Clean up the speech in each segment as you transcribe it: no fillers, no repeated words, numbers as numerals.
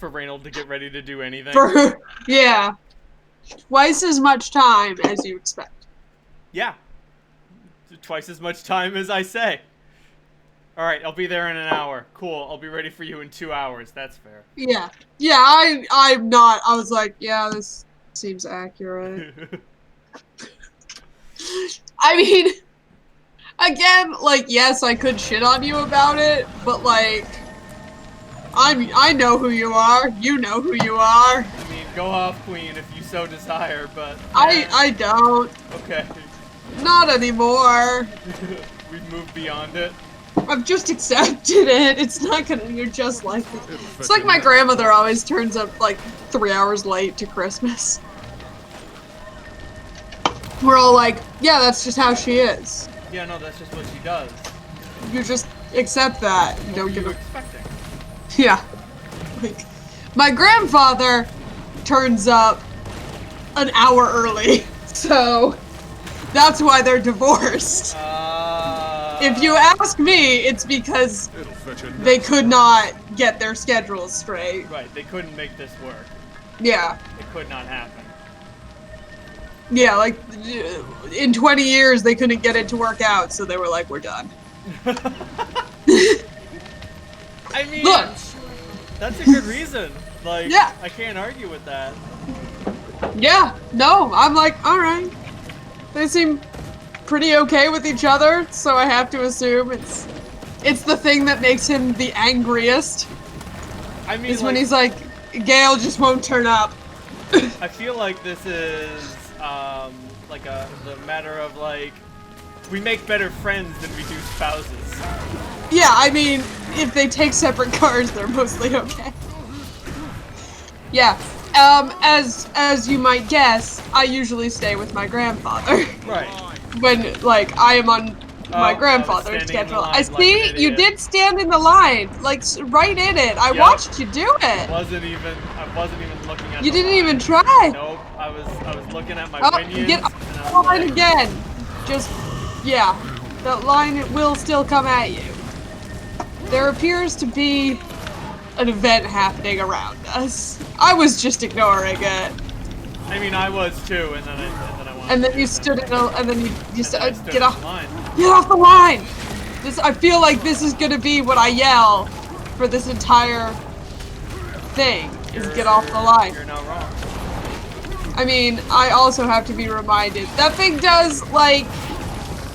For Reynold to get ready to do anything. Yeah. Twice as much time as you expect. Yeah. Twice as much time as I say. Alright, I'll be there in an hour. Cool, I'll be ready for you in 2 hours. That's fair. Yeah. Yeah, I'm not. I was like, yeah, this seems accurate. I mean, again, like, yes, I could shit on you about it, but like, I know who you are. You know who you are. I mean, go off, Queen, if you so desire, but... I don't. Okay. Not anymore. We've moved beyond it. I've just accepted it. It's not gonna, you're just like it. It's like my grandmother always turns up like 3 hours late to Christmas. We're all like, yeah, that's just how she is. Yeah, no, that's just what she does. You just accept that. You What don't were give you a... expecting? Yeah. Like, my grandfather turns up an hour early, so that's why they're divorced. If you ask me, it's because they could not get their schedules straight. Right, they couldn't make this work. Yeah. It could not happen. Yeah, like, in 20 years, they couldn't get it to work out, so they were like, we're done. I mean, look, that's a good reason. Like, yeah. I can't argue with that. Yeah, no, I'm like, alright. They seem pretty okay with each other, so I have to assume it's the thing that makes him the angriest. I mean, is when he's like, Gail just won't turn up. I feel like this is, like the matter of, like, we make better friends than we do spouses. Yeah, I mean, if they take separate cars, they're mostly okay. Yeah, as you might guess, I usually stay with my grandfather. Right. When, like, I am on my grandfather's schedule. I see, like you did stand in the line, like, right in it. I watched you do it. I wasn't even looking at You didn't line. even try. Nope, I was looking at my minions. Get off the line again. Just, yeah, the line will still come at you. There appears to be an event happening around us. I was just ignoring it. I mean, I was too, and then I wanted and then you stood in a, and then you get off the line. Get off the line. I feel like this is gonna be what I yell for this entire thing. Is get off the line. You're not wrong. I mean, I also have to be reminded that thing does like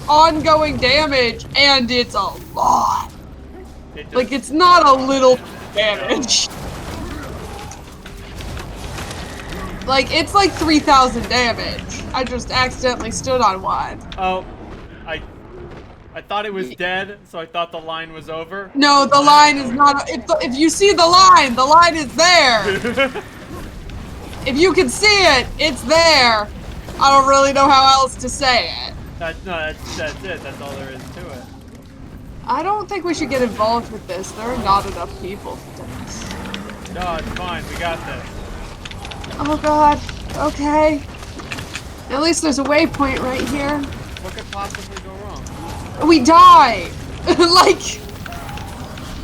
ongoing damage, and it's a lot. Like, it's not a little damage. Like, it's like 3,000 damage. I just accidentally stood on one. Oh, I thought it was dead, so I thought the line was over. No, the line is not. If you see the line is there. If you can see it, it's there. I don't really know how else to say it. That's it. That's all there is to it. I don't think we should get involved with this. There are not enough people for this. No, it's fine. We got this. Oh god. Okay. At least there's a waypoint right here. What could possibly go wrong? We die. Like,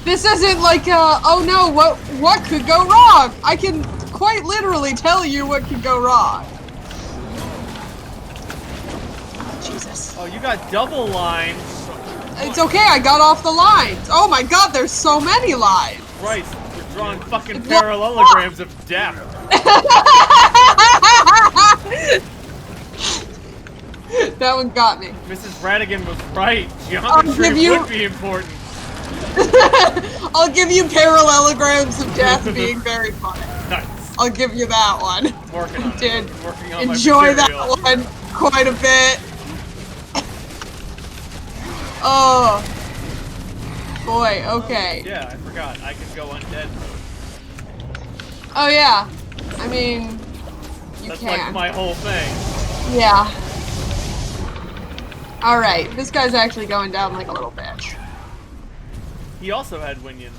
this isn't like oh no, what could go wrong? I can quite literally tell you what could go wrong. Jesus. Oh, you got double lines. It's okay, I got off the lines. Oh my god, there's so many lines. Christ, you're drawing fucking parallelograms of death. That one got me. Mrs. Radigan was right. Geometry would be important. I'll give you parallelograms of death being very funny. Nice. I'll give you that one. Working on Did it. Working on enjoy my that one quite a bit. Oh. Boy, okay. Yeah, I forgot. I can go undead. Oh yeah. I mean, That's like my whole thing. Yeah. Alright, this guy's actually going down like a little bitch. He also had winions.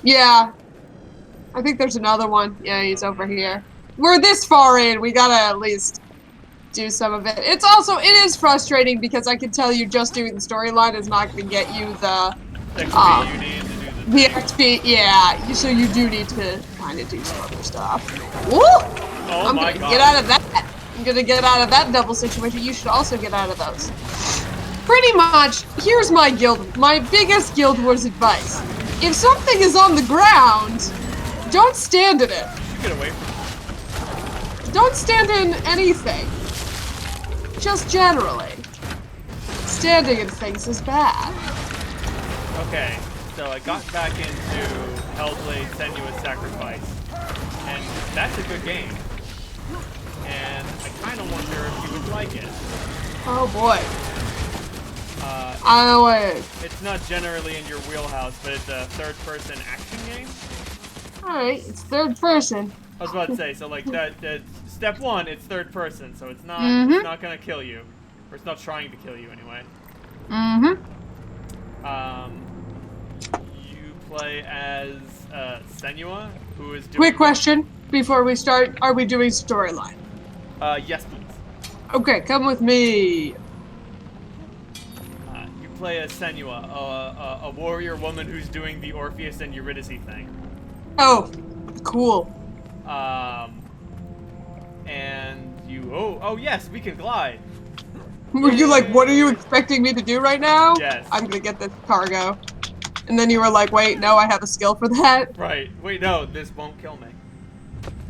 Yeah. I think there's another one. Yeah, he's over here. We're this far in, we gotta at least do some of it. It is frustrating because I can tell you just doing the storyline is not gonna get you the XP you need to do the thing. The XP, yeah. So you do need to kind of do some other stuff. Woo! Oh I'm my gonna god. get out of that. I'm gonna get out of that double situation. You should also get out of those. Pretty much, here's my biggest Guild Wars advice. If something is on the ground, don't stand in it. Get away from me. Don't stand in anything. Just generally. Standing in things is bad. Okay, so I got back into Hellblade Senua's Sacrifice, and that's a good game. And I kind of wonder if you would like it. Oh boy. I don't know. It's not generally in your wheelhouse, but it's a third-person action game. Alright, it's third person. I was about to say, so like that step one, it's third person, so it's not it's not gonna kill you, or it's not trying to kill you anyway. You play as Senua, who is doing. Quick question before we start: are we doing storyline? Yes, please. Okay, come with me. You play as Senua, a warrior woman who's doing the Orpheus and Eurydice thing. Oh, cool. And you. Oh yes, we can glide. Were you like, what are you expecting me to do right now? Yes. I'm gonna get this cargo. And then you were like, wait, no, I have a skill for that. Right. Wait, no, this won't kill me.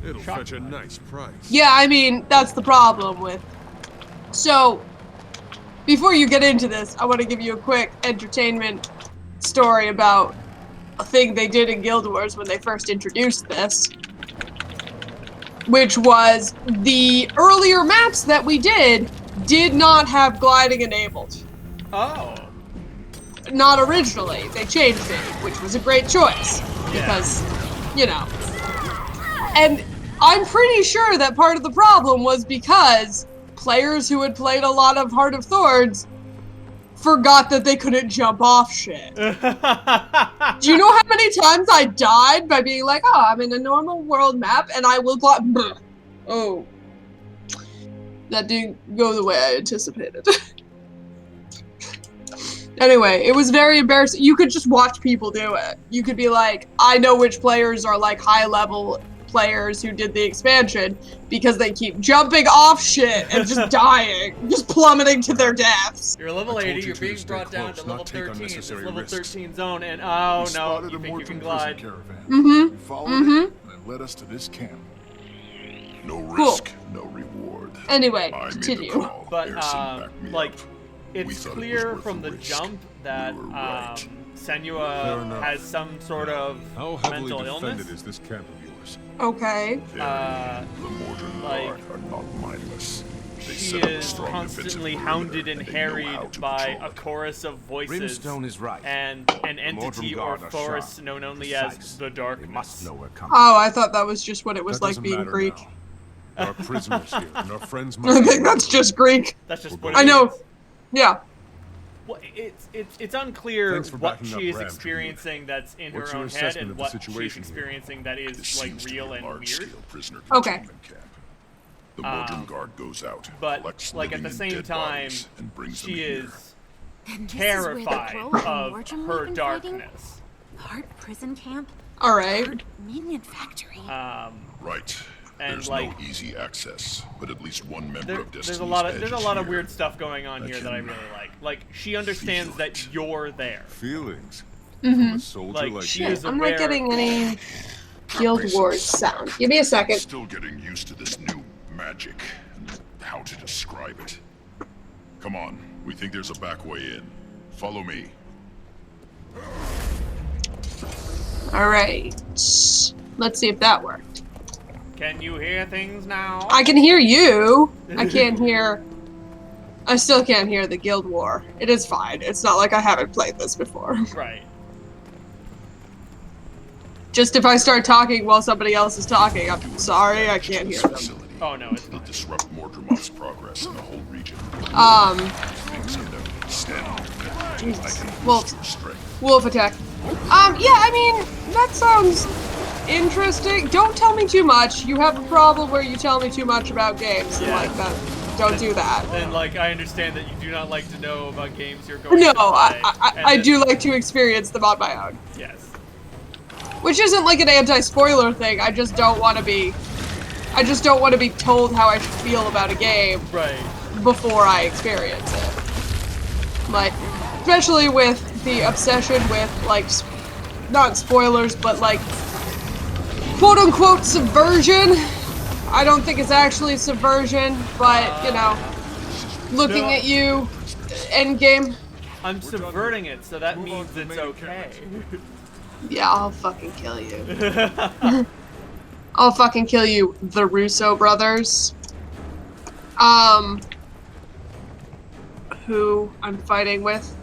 It'll fetch a nice price. Yeah, I mean, that's the problem with. So, before you get into this, I want to give you a quick entertainment story about a thing they did in Guild Wars when they first introduced this. Which was the earlier maps that we did not have gliding enabled. Oh. Not originally. They changed it, which was a great choice. Because, you know. And I'm pretty sure that part of the problem was because players who had played a lot of Heart of Thorns forgot that they couldn't jump off shit. Do you know how many times I died by being like, oh, I'm in a normal world map and I will glide. Oh. That didn't go the way I anticipated. Anyway, it was very embarrassing. You could just watch people do it. You could be like, I know which players are like high level players who did the expansion because they keep jumping off shit and just dying, just plummeting to their deaths. You're level 80, you're being brought down to level 13, it's level 13 zone, and oh no, you think you can glide. We followed it and led us to this camp. No risk, no reward. Anyway, I made the continue. call. But, Harrison backed me like, up. it's thought it was clear worth from the the risk. jump that, We were right. Fair Senua enough. has some sort of How heavily mental defended illness. is this camp of yours? Okay. The Mordred like, Guard are not mindless. They She set up a is strong constantly defensive hounded perimeter, and they know how harried to by control a it. chorus of voices Brimstone is right. and an entity Mordred or Guard are force sharp, known only precise. as the They darkness. must know we're coming. Oh, I thought that was just what it was That like doesn't being matter Greek. now. There are prisoners here, and our friends I might think that's just Greek. That's just Well, what it I know. is. Yeah. Well, it's unclear Thanks for what backing up she is Ram, experiencing that's in What's her your own head assessment and of the what she's situation here? experiencing that is This like seems to be real a and weird. large-scale prisoner Okay. containment camp. The Mordred Guard goes out, But collects like at living the and same dead time, bodies, and brings them she here. is And this terrified is where the Crow and of Mordred her we've been fighting? darkness. Heart prison camp? All right. Heart minion factory? Right. And, There's like, no easy access, but at least one member of Destiny's There's a lot Edge of is here. weird stuff going on I here that I can really like. Like she understands feel that it. you're there. Feelings from a soldier like She you. is I'm aware. not getting any Guild Wars sound. Give me a second. Still getting used to this new magic and how to describe it. Come on, we think there's a back way in. Follow me. All right. Let's see if that worked. Can you hear things now? I can hear you. I can't hear. I still can't hear the Guild War. It is fine. It's not like I haven't played this before. Right. Just if I start talking while somebody else is talking, I'm sorry, I can't hear them. Facility. Oh no, it's It'll fine. disrupt Mordremoth's progress in the whole region. Things can never stand on their feet. Jesus. I can use Wolf. your strength. Wolf attack. Yeah, I mean, that sounds interesting. Don't tell me too much. You have a problem where you tell me too much about games. Yeah. Like that. Don't do that. And like I understand that you do not like to know about games you're going No, to play. I and do like to experience them on my own. Yes. Which isn't like an anti-spoiler thing, I just don't want to be told how I should feel about a game Right. before I experience it. Like, especially with the obsession with, like, not spoilers, but like, quote-unquote subversion. I don't think it's actually subversion, but, you know, looking at you, endgame. I'm subverting it, so that means it's okay. Yeah, I'll fucking kill you. I'll fucking kill you, the Russo brothers. Who I'm fighting with.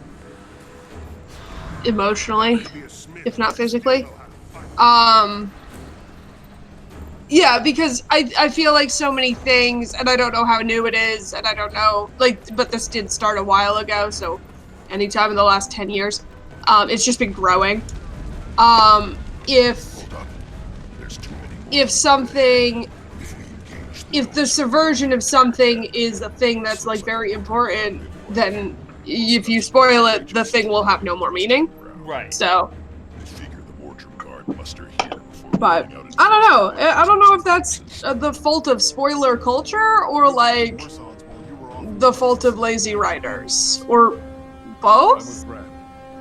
Emotionally, if not physically. Yeah, because I feel like so many things, and I don't know how new it is, and I don't know, like, but this did start a while ago, so anytime in the last 10 years, it's just been growing. If something, if the subversion of something is a thing that's, like, very important, then if you spoil it, the thing will have no more meaning. Right. So. I figure the wardrobe guard muster here before But, going out into I don't know. I don't know if that's the fault of spoiler culture, or, like, the fault of lazy writers, or both?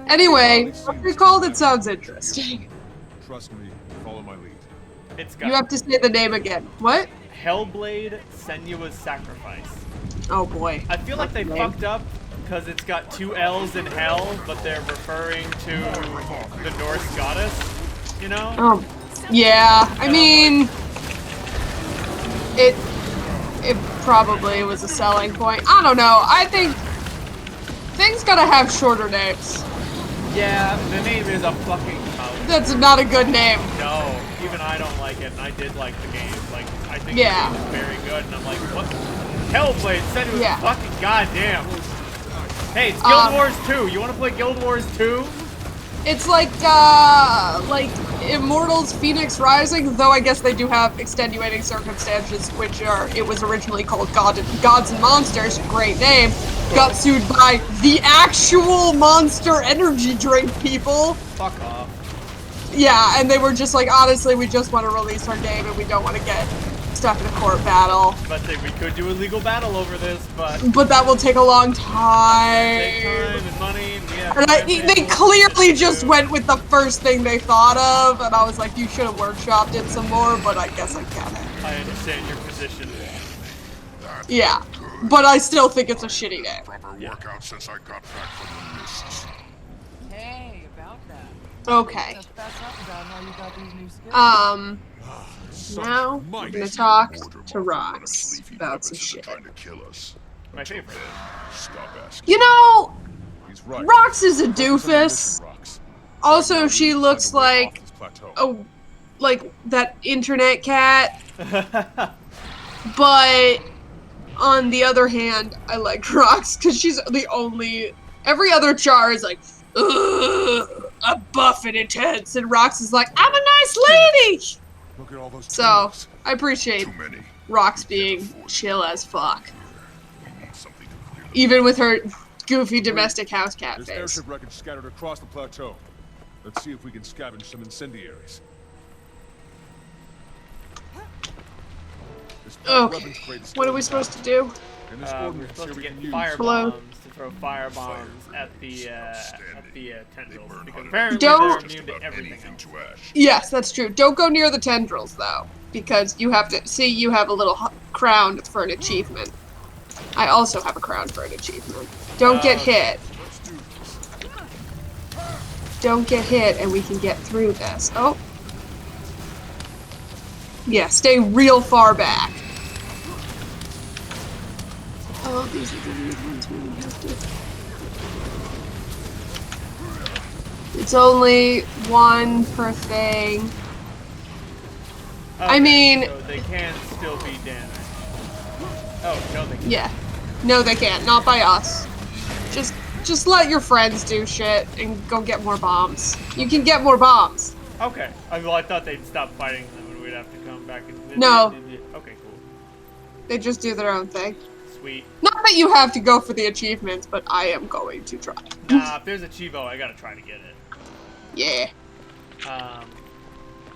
Anyway, what you called it sounds interesting. Trust me, follow my lead. It's got You have to say the name again. What? Hellblade Senua's Sacrifice. Oh boy. I feel like they fucked up because it's got 2 L's in hell, but they're referring to the Norse goddess, you know? Oh, yeah. I mean, it probably was a selling point. I don't know. I think things gotta have shorter names. Yeah, the name is a fucking mouth. That's not a good name. No, even I don't like it, and I did like the game. Like, I think Yeah. the game is very good, and I'm like, what? Hellblade Senua's Yeah. fucking goddamn. Hey, it's Guild Wars 2. You want to play Guild Wars 2? It's like Immortals Phoenix Rising, though I guess they do have extenuating circumstances, which are, it was originally called Gods and Monsters, great name, got sued by the actual Monster Energy drink people. Fuck off. Yeah, and they were just like, honestly, we just want to release our game and we don't want to get stuck in a court battle. But we could do a legal battle over this, but But that will take a long take time. time and money, and we have And they to clearly do. just went with the first thing they thought of, and I was like, you should have workshopped it some more, but I guess I get it. I understand your position. Yeah, but I still think it's a shitty name. proper workout since I got back from the mists. Hey, about that. Okay. That's up about how you got these new skills. Now we're gonna talk to Rox about some shit. Trying to kill us. My favorite. Stop asking. You know, He's right. Rox is a Focus on the doofus. mission, Rox. Also, she looks Find a way like off this plateau. like that internet cat. But on the other hand, I like Rox because she's the only. Every other char is like, ugh, I'm buff and intense, and Rox is like, I'm a nice lady. Look at all those So trees. I appreciate Too many. Rox being chill as fuck, We need something to clear them. even with her goofy domestic house cat There's face. airship wreckage scattered across the plateau. Let's see if we can scavenge some incendiaries. This Okay, weapons crate is what are we still supposed to do? in this We're ordnance supposed here to we get can use. fire Hello? bombs to throw fire bombs at the tendrils burn because hotter. apparently Don't- they're Just immune to about everything anything else. to ash. Yes, that's true. Don't go near the tendrils though, because you have to see you have a little crown for an achievement. I also have a crown for an achievement. Don't get hit. Let's do this. Don't get hit, and we can get through this. Oh. Yeah, stay real far back. Oh, these are the weird ones where we have to. It's only one per thing. I Okay, mean- so they can still be damaged. Oh no, they can't. Yeah. No, they can't. Not by us. Just let your friends do shit and go get more bombs. You can get more bombs. Okay. Well, I thought they'd stop fighting them and we'd have to come back and. No. Okay, cool. They just do their own thing. Sweet. Not that you have to go for the achievements, but I am going to try. Nah, if there's a Chivo, I gotta try to get it. Yeah.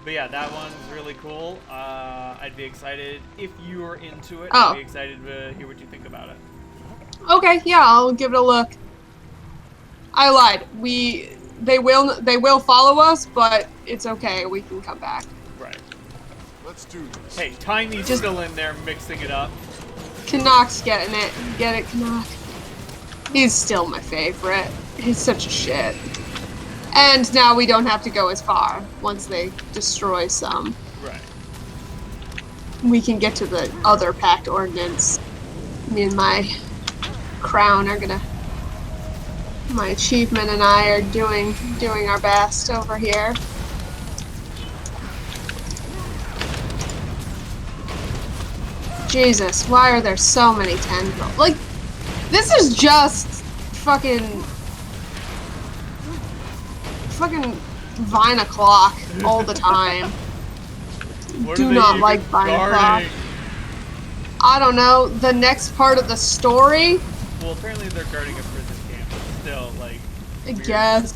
But yeah, that one's really cool. I'd be excited if you were into it. Oh. I'd be excited to hear what you think about it. Okay, yeah, I'll give it a look. I lied. They will follow us, but it's okay. We can come back. Right. Let's do this. Hey, Tiny's Just- still in there mixing it up. Knock's getting it. Get it, Knock? He's still my favorite. He's such a shit. And now we don't have to go as far once they destroy some. Right. We can get to the other pact ordinance. Me and my crown are gonna. My achievement and I are doing our best over here. Jesus, why are there so many tendrils? Like, this is just fucking Vine o'clock all the time. What Do are they not even like Vine o'clock. guarding? I don't know, the next part of the story, Well, apparently they're guarding a prison camp, but still, like, I weird. guess.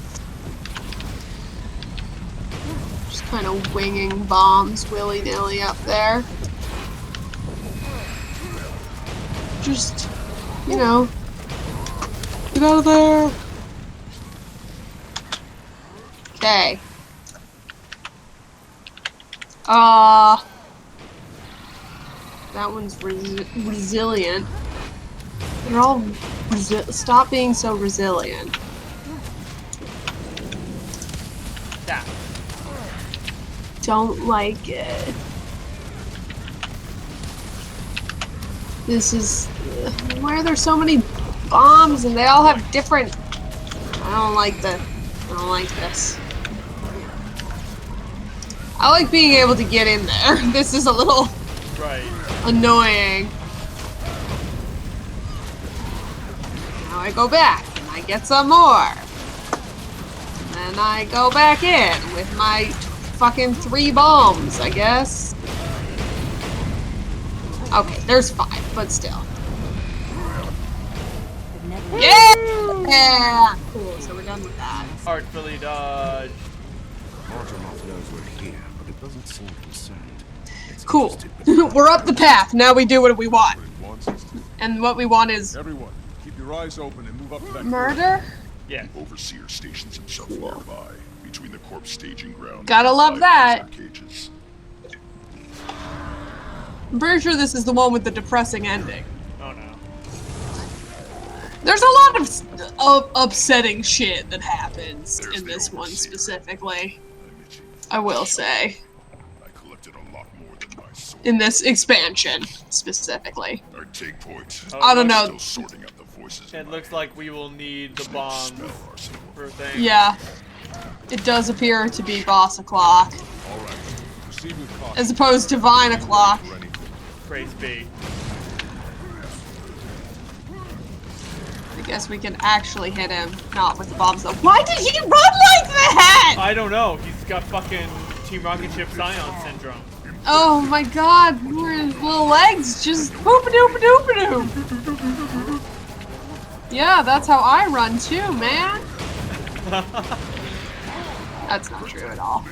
Just kind of winging bombs willy-nilly up there. Just, you know, get out of there. Okay. That one's resilient. They're all stop being so resilient. Yeah. Don't like it. This is why are there so many bombs and they all have different. I don't like this. I like being able to get in there. This is a little Right. annoying. Now I go back and I get some more. And then I go back in with my fucking 3 bombs, I guess. Okay, there's 5, but still. Yeah! Yeah! Cool, so we're done with that. Artfully dodge. Artemoff knows we're here, but it doesn't seem concerned. It's Cool. interested, We're up the path. Now we do what we want. What it wants is to- And what we want is Everyone, keep your eyes open and move up to that murder? Yeah. Overseer stations himself nearby, between the corpse staging ground. Gotta and love 5 that. prisoner cages. I'm pretty sure this is the one with the depressing ending. Oh no. There's a lot of upsetting shit that happens There's in the this one overseer. specifically. I'm itching I will for say. I collected a lot more than my soul. In this expansion, specifically. Our take point. Oh, I don't it know. Still sorting out the voices. It looks like we will need the bombs Spell arsenal. for things. Yeah. It does appear to be boss o'clock. All right, proceed with caution. As opposed to Vine o'clock. For anything. Praise be. I guess we can actually hit him, not with the bombs though. Why did he run like that? I don't know. He's got fucking Team Rocket Ship Scion syndrome. Oh my god, his little legs just boop-a-doop-a-doop-a-doop. Yeah, that's how I run too, man. That's not true at all.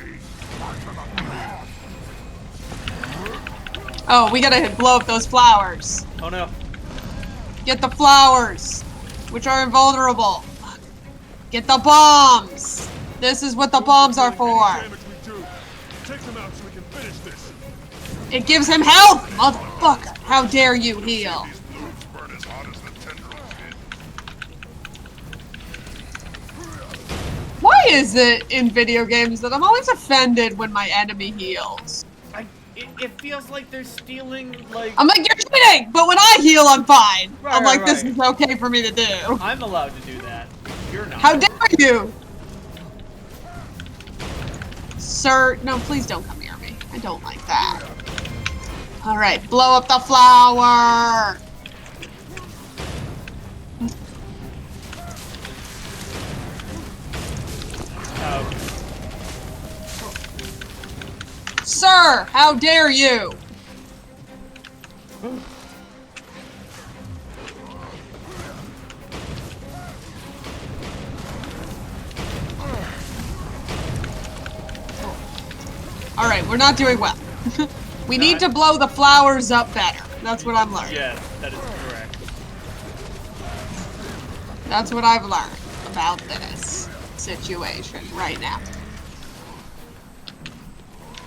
Oh, we gotta blow up those flowers. Oh no. Get the flowers, which are invulnerable. Get the bombs. This is what the bombs are for. Damage we do. Take them out so we can finish this. It gives him health, motherfucker. How dare you heal? These blooms burn as hot as the tendrils did. Why is it in video games that I'm always offended when my enemy heals? It feels like they're stealing, like... I'm like, you're kidding! But when I heal, I'm fine. Right, I'm like, right, this right. is okay for me to do. I'm allowed to do that. You're not. How dare you? Sir, no, please don't come near me. I don't like that. Alright, blow up the flower! Oh, Sir, how dare you? Alright, we're not doing well. We need to blow the flowers up better. That's what I'm learning. Yes, that is correct. That's what I've learned about this situation right now.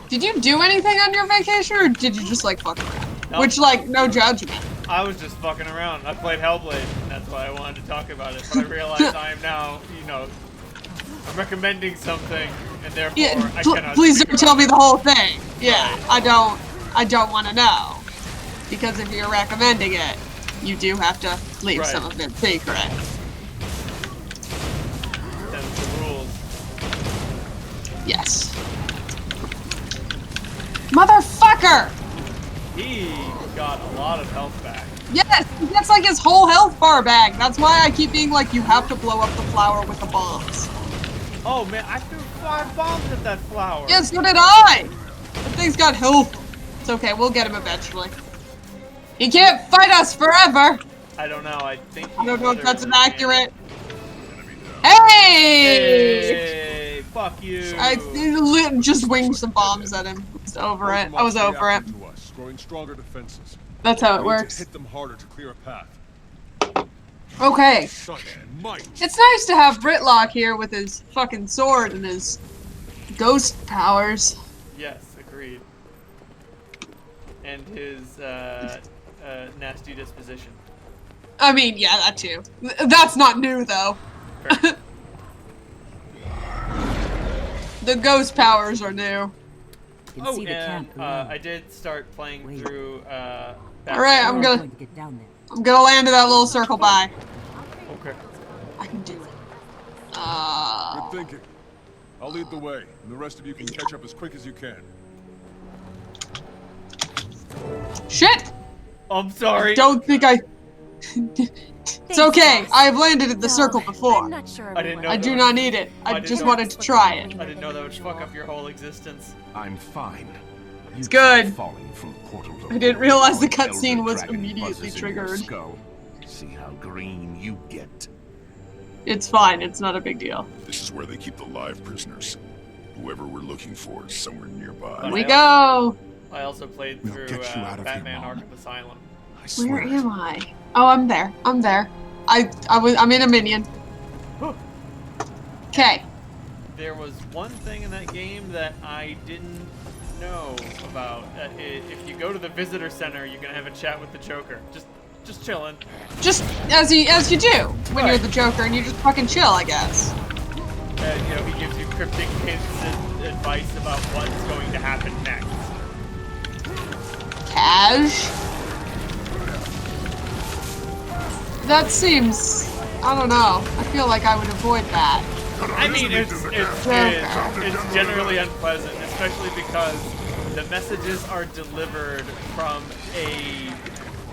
Did you do anything on your vacation, or did you just, like, fuck around? Nope. Which, like, no judgment. I was just fucking around. I played Hellblade, and that's why I wanted to talk about it. But I realized I am now, you know, I'm recommending something, and therefore Yeah, I cannot. please speak don't about tell me it. the whole thing. Yeah, Right. I don't want to know. Because if you're recommending it, you do have to leave Right. some of it secret. That's the rules. Yes. Motherfucker! He got a lot of health back. Yes, that's like his whole health bar bag. That's why I keep being like, you have to blow up the flower with the bombs. Oh man, I threw 5 bombs at that flower. Yeah, so did I! That thing's got health. It's okay, we'll get him eventually. He can't fight us forever! I don't know. I think. I don't know if that's literally inaccurate. Hey! Hey, fuck you. I just winged some bombs at him. It's over it. I was over it. To us, growing stronger defenses. That's how it We need to works. hit them harder to clear a path. Okay. Such might. It's nice to have Britlock here with his fucking sword and his ghost powers. Yes, agreed. And his nasty disposition. I mean, yeah, that too. That's not new, though. Correct. The ghost powers are new. Can Oh, see the and camp from there. I did start playing Wait. through. Alright, I'm We're gonna going to get down there. land in that little circle by. Okay. I can do it. Good thinking. I'll lead the way, and the rest of you can catch up as quick as you can. Shit! I'm sorry. Don't think I... It's okay, I've landed at the circle before. I'm not sure I didn't know I that. do not need it. I didn't just know wanted to try it. I didn't know that would fuck up your whole existence. I'm fine. It's good. Falling from portal to I didn't realize the portal, cutscene elder was dragon immediately buzzes in your triggered. skull. See how green you get. It's fine, it's not a big deal. This is where they keep the live prisoners. Whoever we're looking for is somewhere nearby. Here we go! I also played We'll through get you out of here, Batman Mom. Arkham Asylum. I swear. Where am I? Oh, I'm there. I'm there. I'm in a minion. Okay. There was one thing in that game that I didn't know about. If you go to the visitor center, you're gonna have a chat with the Joker. Just chilling. Just as you do when you're Right. the Joker and you just fucking chill, I guess. And you know, he gives you cryptic hints and advice about what's going to happen next. Cash. That seems, I don't know. I feel like I would avoid that. I mean, it's generally unpleasant, especially because the messages are delivered from a.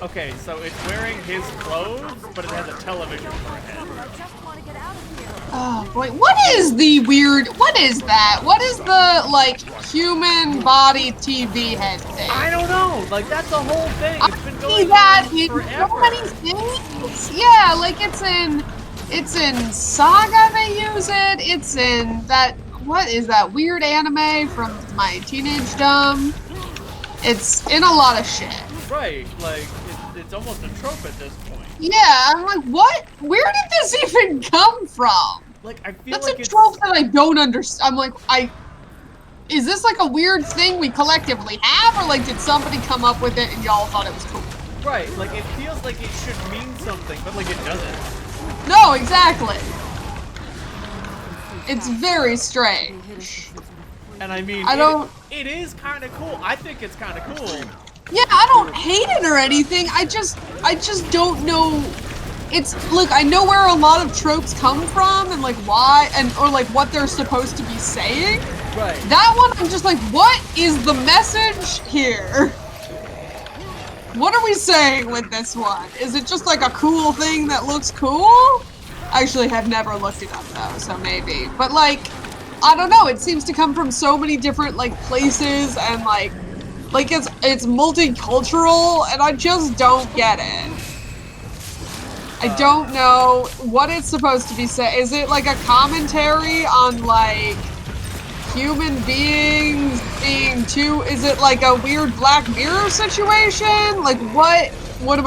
Okay, so it's wearing his clothes, but it has a television for a head. Oh boy, what is the weird? What is that? What is the like human body TV head thing? I don't know. Like that's the whole thing. It's been I see going that on in forever. so many things. Yeah, like it's in Saga they use it. It's in that. What is that weird anime from my teenagedom? It's in a lot of shit. Right, like it's almost a trope at this point. Yeah, I'm like, what? Where did this even come from? Like I feel That's like a it's trope that I don't understand. I'm like, is this like a weird thing we collectively have, or like did somebody come up with it and y'all thought it was cool? right. Like it feels like it should mean something, but like it doesn't. No, exactly. It's very strange. And I mean, I don't- It is kind of cool. I think it's kind of cool. Yeah, I don't hate it or anything. I just don't know. It's look, I know where a lot of tropes come from and like why or like what they're supposed to be saying. Right. That one, I'm just like, what is the message here? What are we saying with this one? Is it just like a cool thing that looks cool? I actually have never looked it up though, so maybe. But like, I don't know, it seems to come from so many different like places and like it's multicultural and I just don't get it. I don't know what it's supposed to be saying. Is it like a commentary on like human beings being too? Is it like a weird Black Mirror situation? Like what am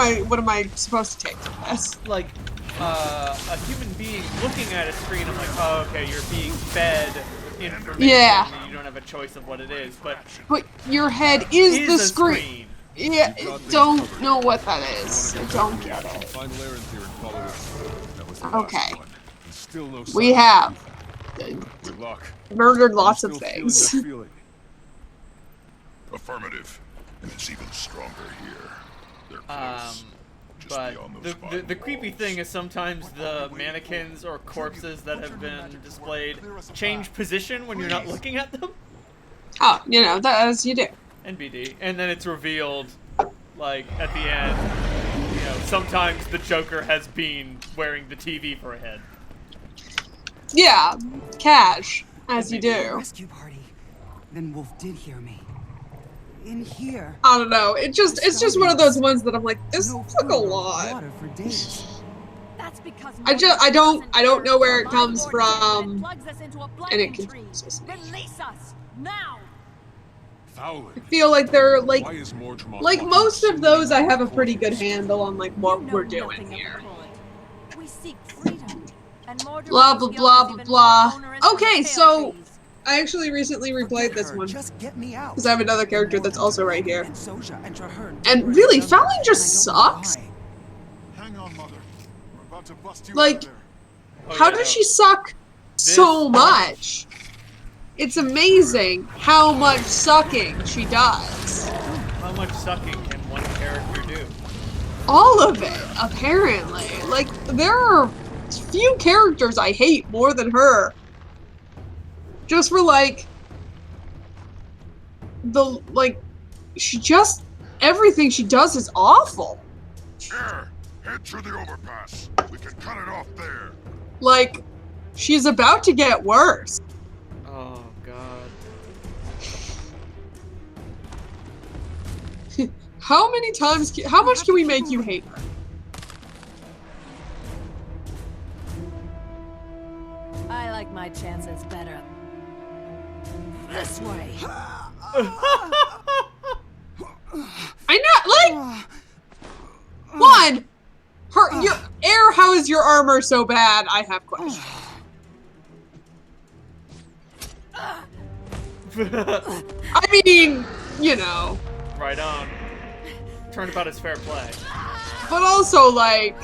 I supposed to take from this? Like a human being looking at a screen, I'm like, oh, okay, you're being fed information. Yeah. And you don't have a choice of what it is, but your head is the a screen. Yeah, don't know what that is. I don't get it. Find Laren's here and follow it. That was the Okay. last one. And still no We sign. have Good luck. murdered lots I'm of still things. feeling that feeling. Affirmative. And it's even stronger here. They're close. Just but beyond those the creepy thing is sometimes the mannequins or corpses that have been displayed change position when you're not looking at them. Oh, you know, as you do. NBD. And then it's revealed, like, at the end, you know, sometimes the Joker has been wearing the TV for a head. Yeah, cash, as you NBD. do. Rescue party. Then Wolf did hear me. In here. I don't know. It's just one of those ones that I'm like, this No took a food or lot. water for days. That's because I don't know where it comes from, and it confuses me. Release us now. Fowler. I feel like they're Why is Mordremoth like locking most so of those I many have a pretty good portals? handle on like what You know we're doing nothing of the here. point. We seek freedom. And Mordremoth's Blah blah guilt blah is blah even blah. more onerous than Okay, the so pale trees. I actually recently replayed this one Just get me out. because I have another character that's also right here. And Soja and Traherne And were really, together, Fallon just and I don't know sucks. why. Hang on, Mother. We're about to bust you Like, out of there. Oh, how yeah, does no. she suck so much? It's amazing how much sucking she does. How much sucking can one character do? All of it, apparently. Like, there are few characters I hate more than her. Just for, like, she just, everything she does is awful. Here, head through the overpass. We can cut it off there. Like, she's about to get worse. Oh, God. How many times, how much can we make you hate her? I like my chances better this way. I know, like, one, how is your armor so bad? I have questions. I mean, you know, Right on. Turnabout is fair play. but also, like,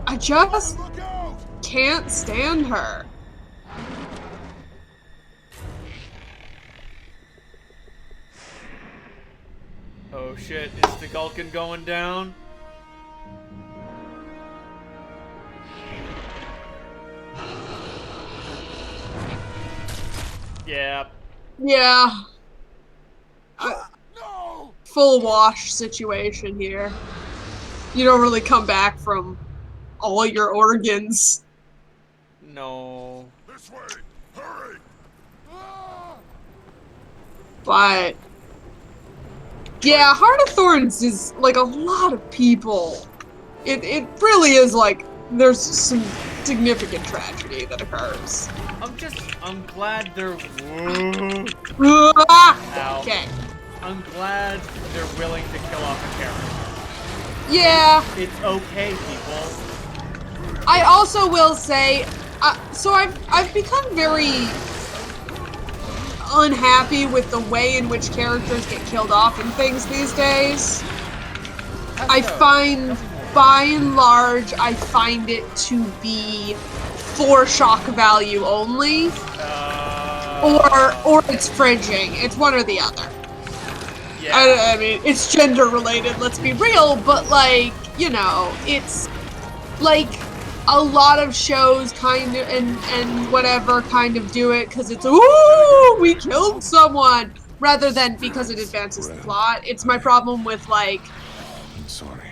I just Look out! can't stand her. Oh shit, is the Gulkin going down? Yeah. Yeah. No! Full wash situation here. You don't really come back from all your organs. No. This way. Hurry. But yeah, Heart of Thorns is like a lot of people. It really is like there's some significant tragedy that occurs. I'm glad they're. Ah! Okay. I'm glad they're willing to kill off a character. Yeah. It's okay, people. I also will say, so I've become very unhappy with the way in which characters get killed off in things these days. I find, by and large, I find it to be for shock value only, or it's fringing. It's one or the other. Yeah. I mean, it's gender related, let's be real, but like, you know, it's like a lot of shows kind of, and whatever kind of do it because it's, ooh, we killed someone, rather than because it advances the plot. It's my problem with like, I'm sorry.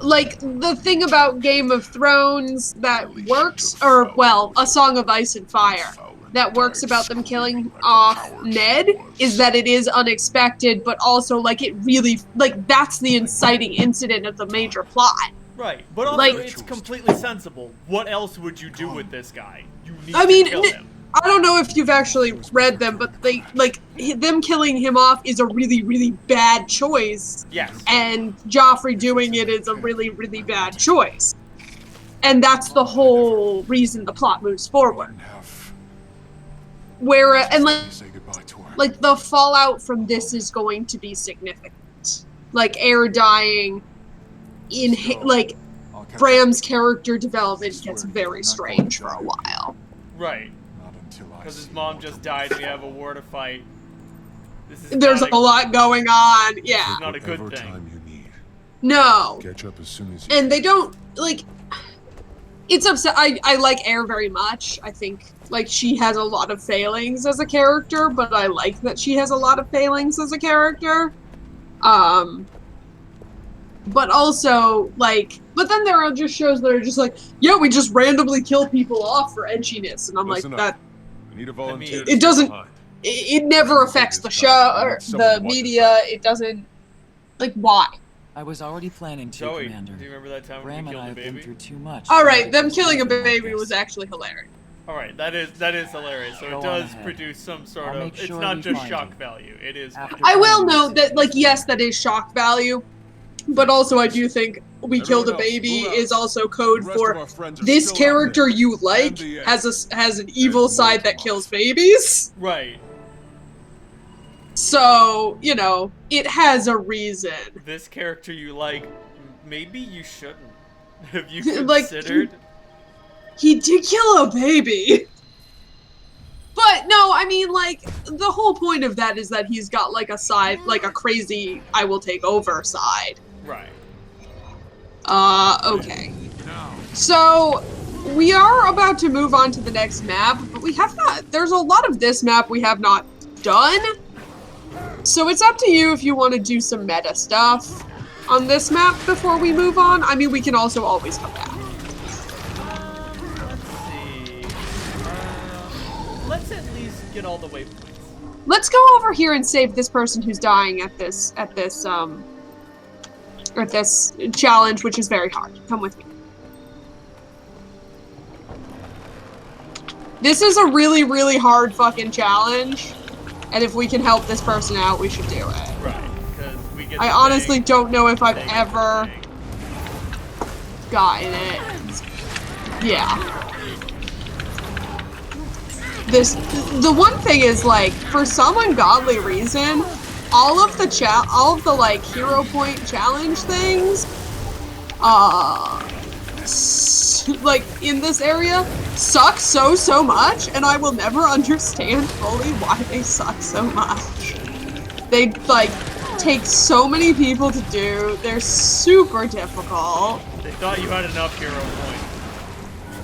like the thing about Game of Thrones that works, or well, A Song of Ice and Fire, that works about them killing off Ned is that it is unexpected, but also like it really, like that's the inciting incident of the major plot. Right, but also Like- it's completely sensible. What else would you do with this guy? You need I mean, to kill him. I don't know if you've actually read them, but them killing him off is a really, really bad choice. Yes. And Joffrey doing it is a really, really bad choice. And that's the whole reason the plot moves forward. Where, and Say goodbye to her. like the fallout from this is going to be significant. Like Air dying like Bram's character development gets very strange for a while. Right. Not until I Because his see mom Mortimer. just died and we have a war to fight. This is There's not a lot going on, yeah. This is not a good Whatever thing. time you need. No. Catch up as soon as you And they don't, like, it's upset. I like Air very much. I think, like, she has a lot of failings as a character, but I like that she has a lot of failings as a character. But also, like, but then there are just shows that are just like, yeah, we just randomly kill people off for edginess, and I'm Listen like, up. that, I need a volunteer. to it stay doesn't, behind. it never affects the show, or the media, it doesn't, like, why? I was already planning to, Zoe, Commander. do you remember that time when Bram we and I killed the have been baby? through too much. Alright, them to killing a something like baby this. was actually hilarious. Alright, that is hilarious. So Go it on does ahead. produce some sort I'll of, make it's sure not we just find shock you. value. It is After- I will note that, like, yes, that is shock value, but also I do think we killed a Everyone else, baby move out. is also code The rest for of our friends are this still out character there. you like And the end. has an evil And side that Mortimer. kills babies. Right. So, you know, it has a reason. This character you like, maybe you shouldn't. Have you Like, considered? He did kill a baby. But no, I mean, like, the whole point of that is that he's got, like, a side, like, a crazy I will take over side. Right. Okay. So, we are about to move on to the next map, but we have not, there's a lot of this map we have not done. So it's up to you if you want to do some meta stuff on this map before we move on. I mean, we can also always come back. Let's see. Let's at least get all the waypoints. Let's go over here and save this person who's dying at this challenge, which is very hard. Come with me. This is a really, really hard fucking challenge, and if we can help this person out, we should do it. Right, because we get I the honestly thing, don't know if I've thing, ever thing. gotten it. Yeah. The one thing is, like, for some ungodly reason, all of the like hero point challenge things, like in this area, suck so much, and I will never understand fully why they suck so much. They like take so many people to do. They're super difficult. They thought you had enough hero points.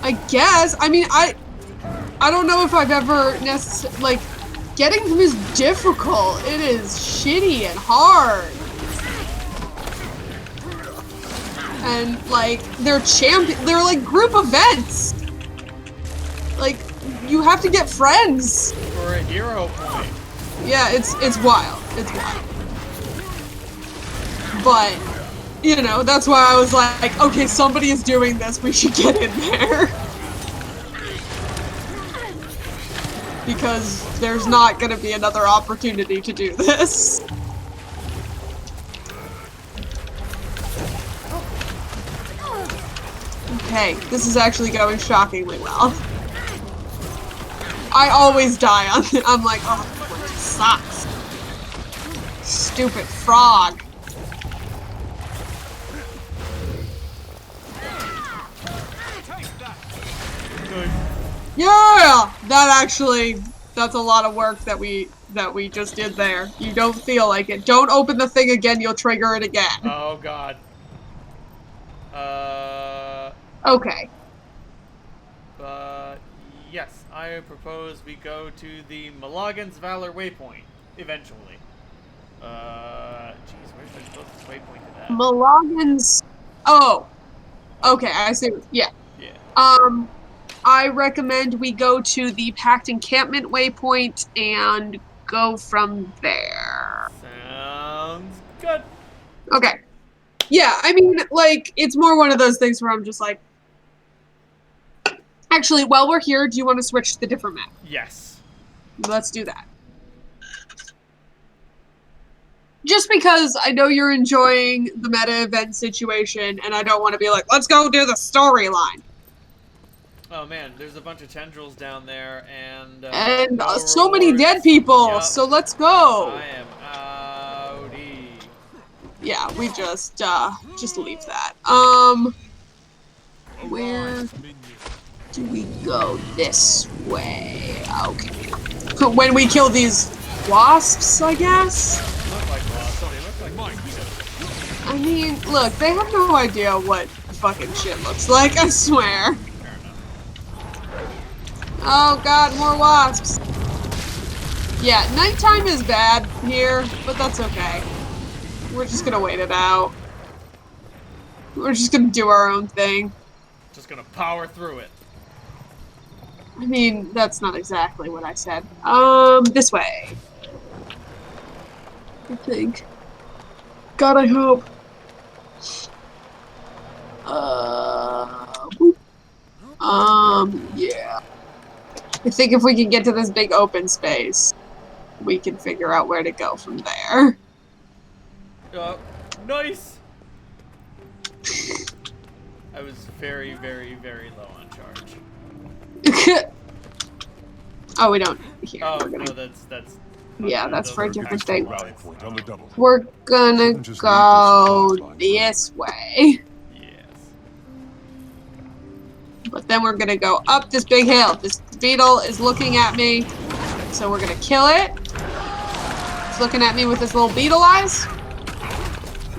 I guess. I mean, I don't know if I've ever like, getting them is difficult. It is shitty and hard. And like, they're like group events. Like, you have to get friends. For a hero point. Yeah, it's wild. It's wild. But, you know, that's why I was like, okay, somebody is doing this, we should get in there. Because there's not gonna be another opportunity to do this. Okay, this is actually going shockingly well. I always die on it. I'm like, oh, this sucks. Stupid frog. Yeah! That's a lot of work that we just did there. You don't feel like it. Don't open the thing again, you'll trigger it again. Oh god. Okay. But yes, I propose we go to the Malagan's Valor waypoint eventually. Jeez, where's the closest waypoint to that? Malagan's... Oh. Okay, I see. Yeah. Yeah. I recommend we go to the Pact Encampment waypoint and go from there. Sounds good. Okay. Yeah, I mean, like, it's more one of those things where I'm just like, actually, while we're here, do you want to switch to the different map? Yes. Let's do that. Just because I know you're enjoying the meta event situation, and I don't want to be like, let's go do the storyline. Oh man, there's a bunch of tendrils down there, and no so many rewards. dead people, Yep. so let's go. I am outie. Yeah, we just leave that. Where do we go? This way. Okay. When we kill these wasps, I guess? Look like wasps. They look like mosquitoes. I mean, look, they have no idea what fucking shit looks like, I swear. Fair enough. Oh god, more wasps. Yeah, nighttime is bad here, but that's okay. We're just gonna wait it out. We're just gonna do our own thing. Just gonna power through it. I mean, that's not exactly what I said. This way. I think. God, I hope. Boop. Yeah. I think if we can get to this big open space, we can figure out where to go from there. Nice! I was very, very, very low on charge. Oh, we don't. Here. Oh, We're gonna, no, that's... Yeah, that's for a different thing. Rally point on the double. We're gonna go this way. Yes. But then we're gonna go up this big hill. This beetle is looking at me, so we're gonna kill it. It's looking at me with his little beetle eyes,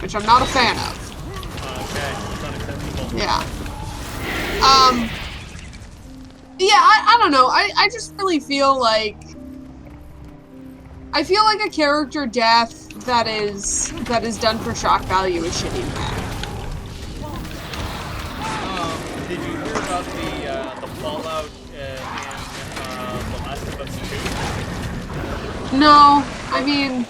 which I'm not a fan of. Okay, it's unacceptable. Yeah. Yeah, I don't know. I just really feel like a character death that is done for shock value is shitty and bad. Did you hear about the fallout in The Last of Us 2? No, I mean,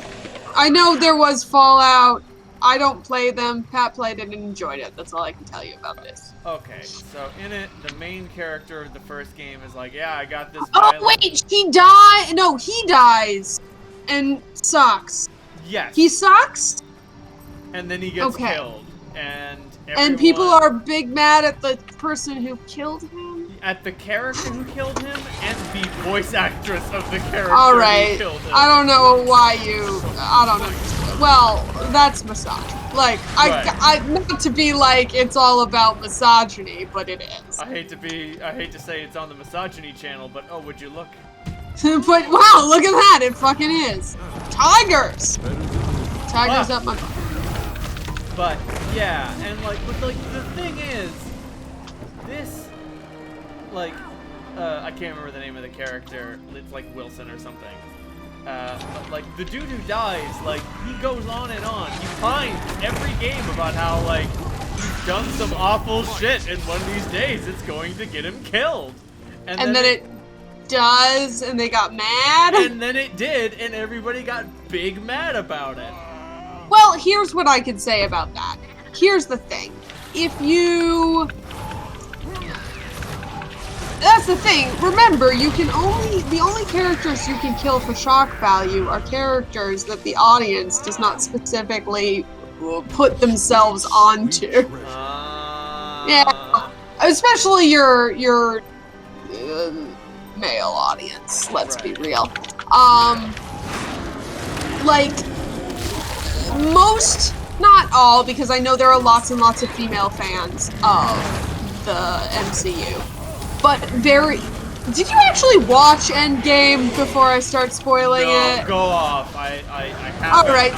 I know there was Fallout. I don't play them. Pat played it and enjoyed it. That's all I can tell you about this. Okay, so in it, the main character of the first game is like, yeah, I got this Oh violent... wait, she died. No, he dies, and sucks. Yes. He sucks. And then he gets Okay. killed, and And people everyone- are big mad at the person who killed him. at the character who killed him and the voice actress of the character All who right, killed him. I don't know why you. I don't know. Well, that's misogyny. Like, Right. I not to be like it's all about misogyny, but it is. I hate to say it's on the misogyny channel, but oh, would you look? But wow, look at that! It fucking is. Tigers. Tigers Ah. up my. But yeah, and like, but like the thing is, this, like, I can't remember the name of the character. It's like Wilson or something. But like the dude who dies, like he goes on and on. He finds every game about how like he's done some awful shit, and one of these days it's going to get him killed. And then it does, and they got mad. And then it did, and everybody got big mad about it. Well, here's what I can say about that. Here's the thing. If you... That's the thing. Remember, the only characters you can kill for shock value are characters that the audience does not specifically put themselves onto. Yeah. Especially your male audience, let's be real. Like, most, not all, because I know there are lots and lots of female fans of the MCU, but very... Did you actually watch Endgame before I start spoiling it? Go off. I have. Alright,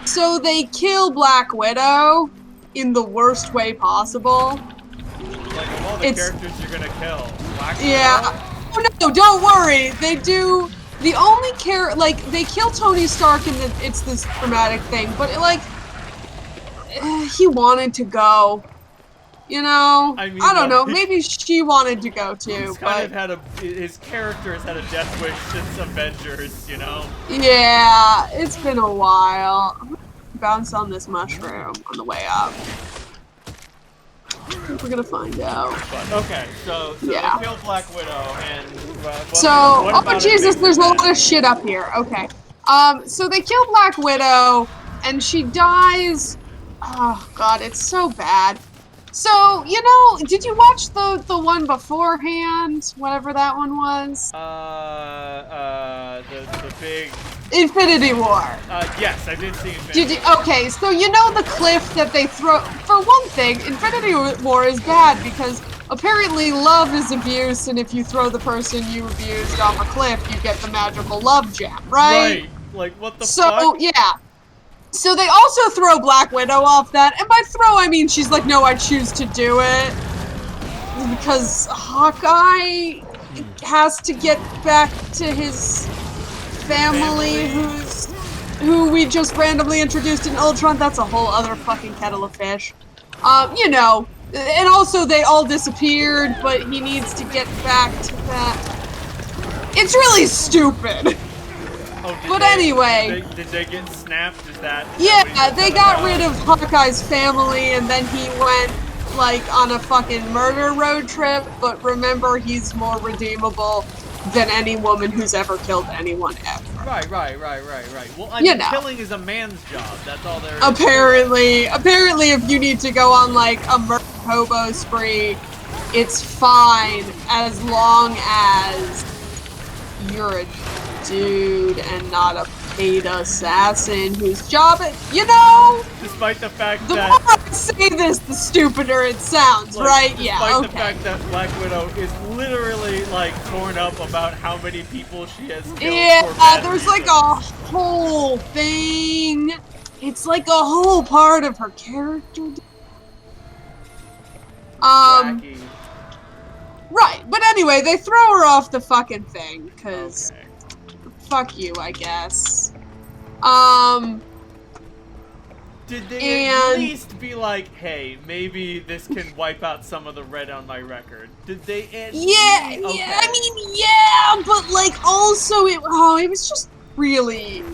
so they kill Black Widow in the worst way possible. Like, of all the characters you're gonna kill, Black Widow? Yeah. Oh no, don't worry. They do... The only they kill Tony Stark and it's this dramatic thing, but he wanted to go. You know? I mean, I don't know, like, maybe she wanted to go too, He's kind of his character has had a death wish since Avengers, you know? Yeah, it's been a while. bounce on this mushroom on the way up. We're gonna find out. But, okay, so yeah. they kill Black Widow and oh Jesus, there's a lot of shit up here. Okay. So they kill Black Widow and she dies. Oh god, it's so bad. So, you know, did you watch the one beforehand? Whatever that one was? The big... Infinity War. Yes, I did see Infinity War. Okay, so you know the cliff that they throw... For one thing, Infinity War is bad because apparently love is abuse, and if you throw the person you abused off a cliff, you get the magical love gem, right? Right. Like, what the fuck? So, yeah. So they also throw Black Widow off that, and by throw I mean she's like, no, I choose to do it. Because Hawkeye has to get back to his family who we just randomly introduced in Ultron. That's a whole other fucking kettle of fish. You know, and also they all disappeared, but he needs to get back to that. It's really stupid. But anyway. Did they get snapped? Is that they got rid of Hawkeye's family and then he went, like, on a fucking murder road trip, but remember, he's more redeemable than any woman who's ever killed anyone ever. Right. Well, I mean, killing is a man's job. That's all there is. Apparently, if you need to go on, like, a murder hobo spree, it's fine as long as you're a dude and not a paid assassin whose job you know, despite the fact the that more I say this, the stupider it sounds, like, right? Yeah, despite the fact that Black Widow is literally like torn up about how many people she has killed. Yeah, there's like a whole thing. It's like a whole part of her character. Wacky. Right, but anyway, they throw her off the fucking thing, cause fuck you, I guess. Did they at least be like, hey, maybe this can wipe out some of the red on my record? Did they at least? Yeah, I mean, yeah, but like also it was just really,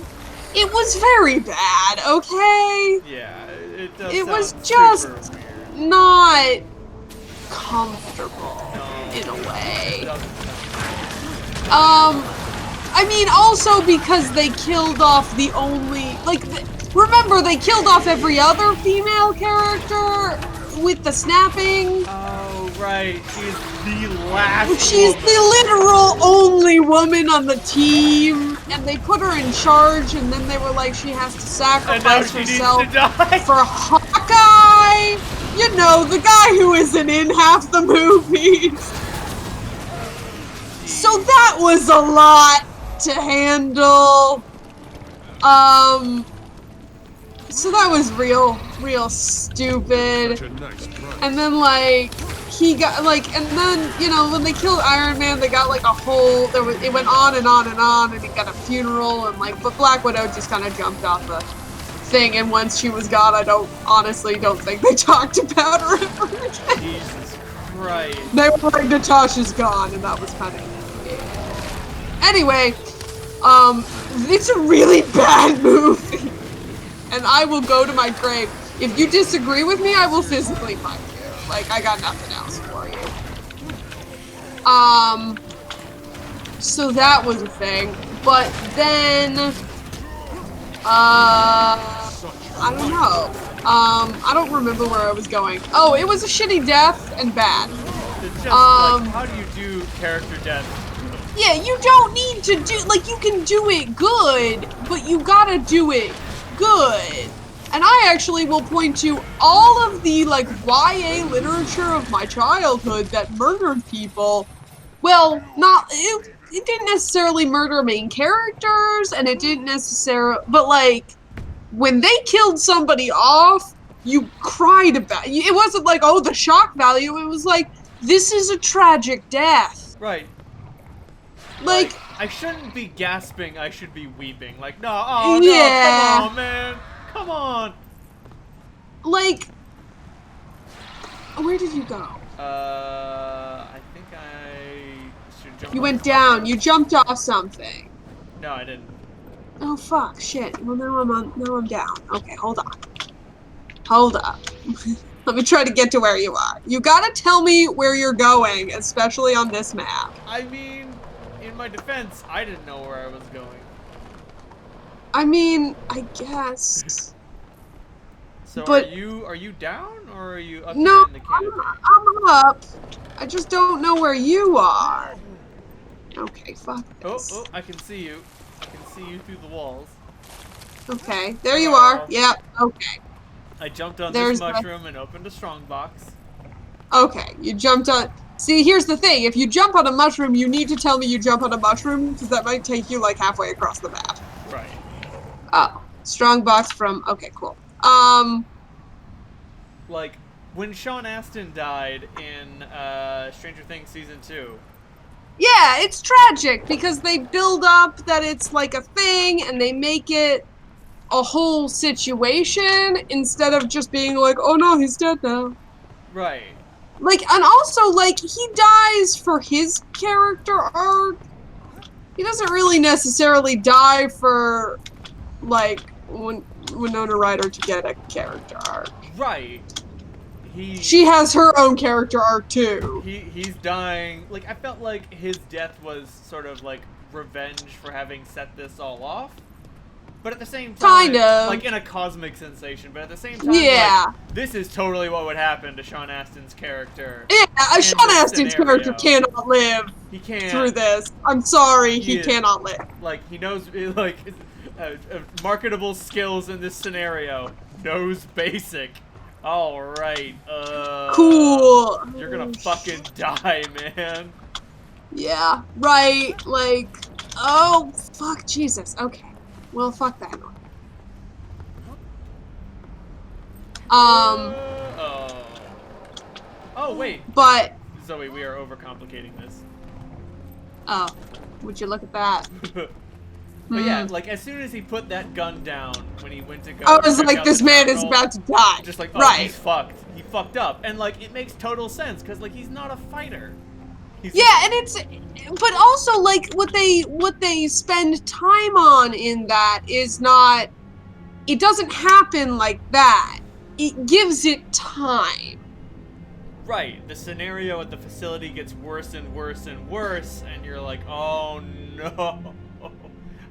it was very bad, okay? Yeah, it does. It was just not comfortable in a way. I mean, also because they killed off the only, like, remember they killed off every other female character with the snapping. Oh, right. She's the last She's woman. the literal only woman on the team, and they put her in charge, and then they were like, she has to sacrifice herself for Hawkeye. You know, the guy who isn't in half the movies. So that was a lot to handle. So that was real stupid. And then like he got like, and then you know when they killed Iron Man, they got like a whole. It went on and on and on, and he got a funeral and like. But Black Widow just kind of jumped off the thing, and once she was gone, I honestly don't think they talked about her ever again. Jesus Christ. They were like, Natasha's gone, and that was kind of. Anyway, it's a really bad movie, and I will go to my grave. If you disagree with me, I will physically fight you. Like, I got nothing else for you. So that was a thing, but then, I don't know. I don't remember where I was going. Oh, it was a shitty death and bad. It's just like, how do you do character death? Yeah, you don't need to do, like, you can do it good, but you gotta do it good. And I actually will point to all of the, like, YA literature of my childhood that murdered people. Well, it didn't necessarily murder main characters, and it didn't necessarily, but, like, when they killed somebody off, you cried about it. It wasn't like, oh, the shock value, it was like, this is a tragic death. Right. Like, I shouldn't be gasping, I should be weeping. Like, no, oh no, come on, man. Come on. Like, where did you go? I think I should jump. You went down. You jumped off something. No, I didn't. Oh fuck, shit. Well, now I'm down. Okay, hold on. Hold up. Let me try to get to where you are. You gotta tell me where you're going, especially on this map. I mean, in my defense, I didn't know where I was going. I mean, I guess. So but are you down or are you up no, here in the canopy? I'm up. I just don't know where you are. Okay, fuck this. Oh, I can see you. I can see you through the walls. Okay, there you are. Yep, okay. I jumped on There's this mushroom and opened a strongbox. Okay, you jumped on... See, here's the thing. If you jump on a mushroom, you need to tell me you jump on a mushroom, because that might take you, like, halfway across the map. Right. Oh. Strongbox from... Okay, cool. Like, when Sean Astin died in Stranger Things Season 2... Yeah, it's tragic, because they build up that it's, like, a thing, and they make it a whole situation, instead of just being like, oh no, he's dead now. Right. Like, and also, like, he dies for his character arc. He doesn't really necessarily die for, like, Winona Ryder to get a character arc. Right. She has her own character arc, too. He's dying. Like, I felt like his death was sort of, like, revenge for having set this all off. But at the same time, kind of. Like, in a cosmic sensation, but at the same time, yeah. Like, this is totally what would happen to Sean Astin's character. Yeah, Sean Astin's character cannot live through this. I'm sorry, he cannot live. Like, he knows, like, marketable skills in this scenario. Knows basic. Alright, cool. You're gonna fucking die, man. Yeah, right, like, oh, fuck, Jesus, okay. Well, fuck that. Oh, wait. But... Zoe, we are overcomplicating this. Oh, would you look at that? But yeah, like, as soon as he put that gun down, when he went to go... I was like, this man is about to die. Just like, oh, right. He's fucked. He fucked up. And, like, it makes total sense, because, like, he's not a fighter. Yeah, and it's... But also, like, what they spend time on in that is not... It doesn't happen like that. It gives it time. Right. The scenario at the facility gets worse and worse and worse, and you're like, oh, no.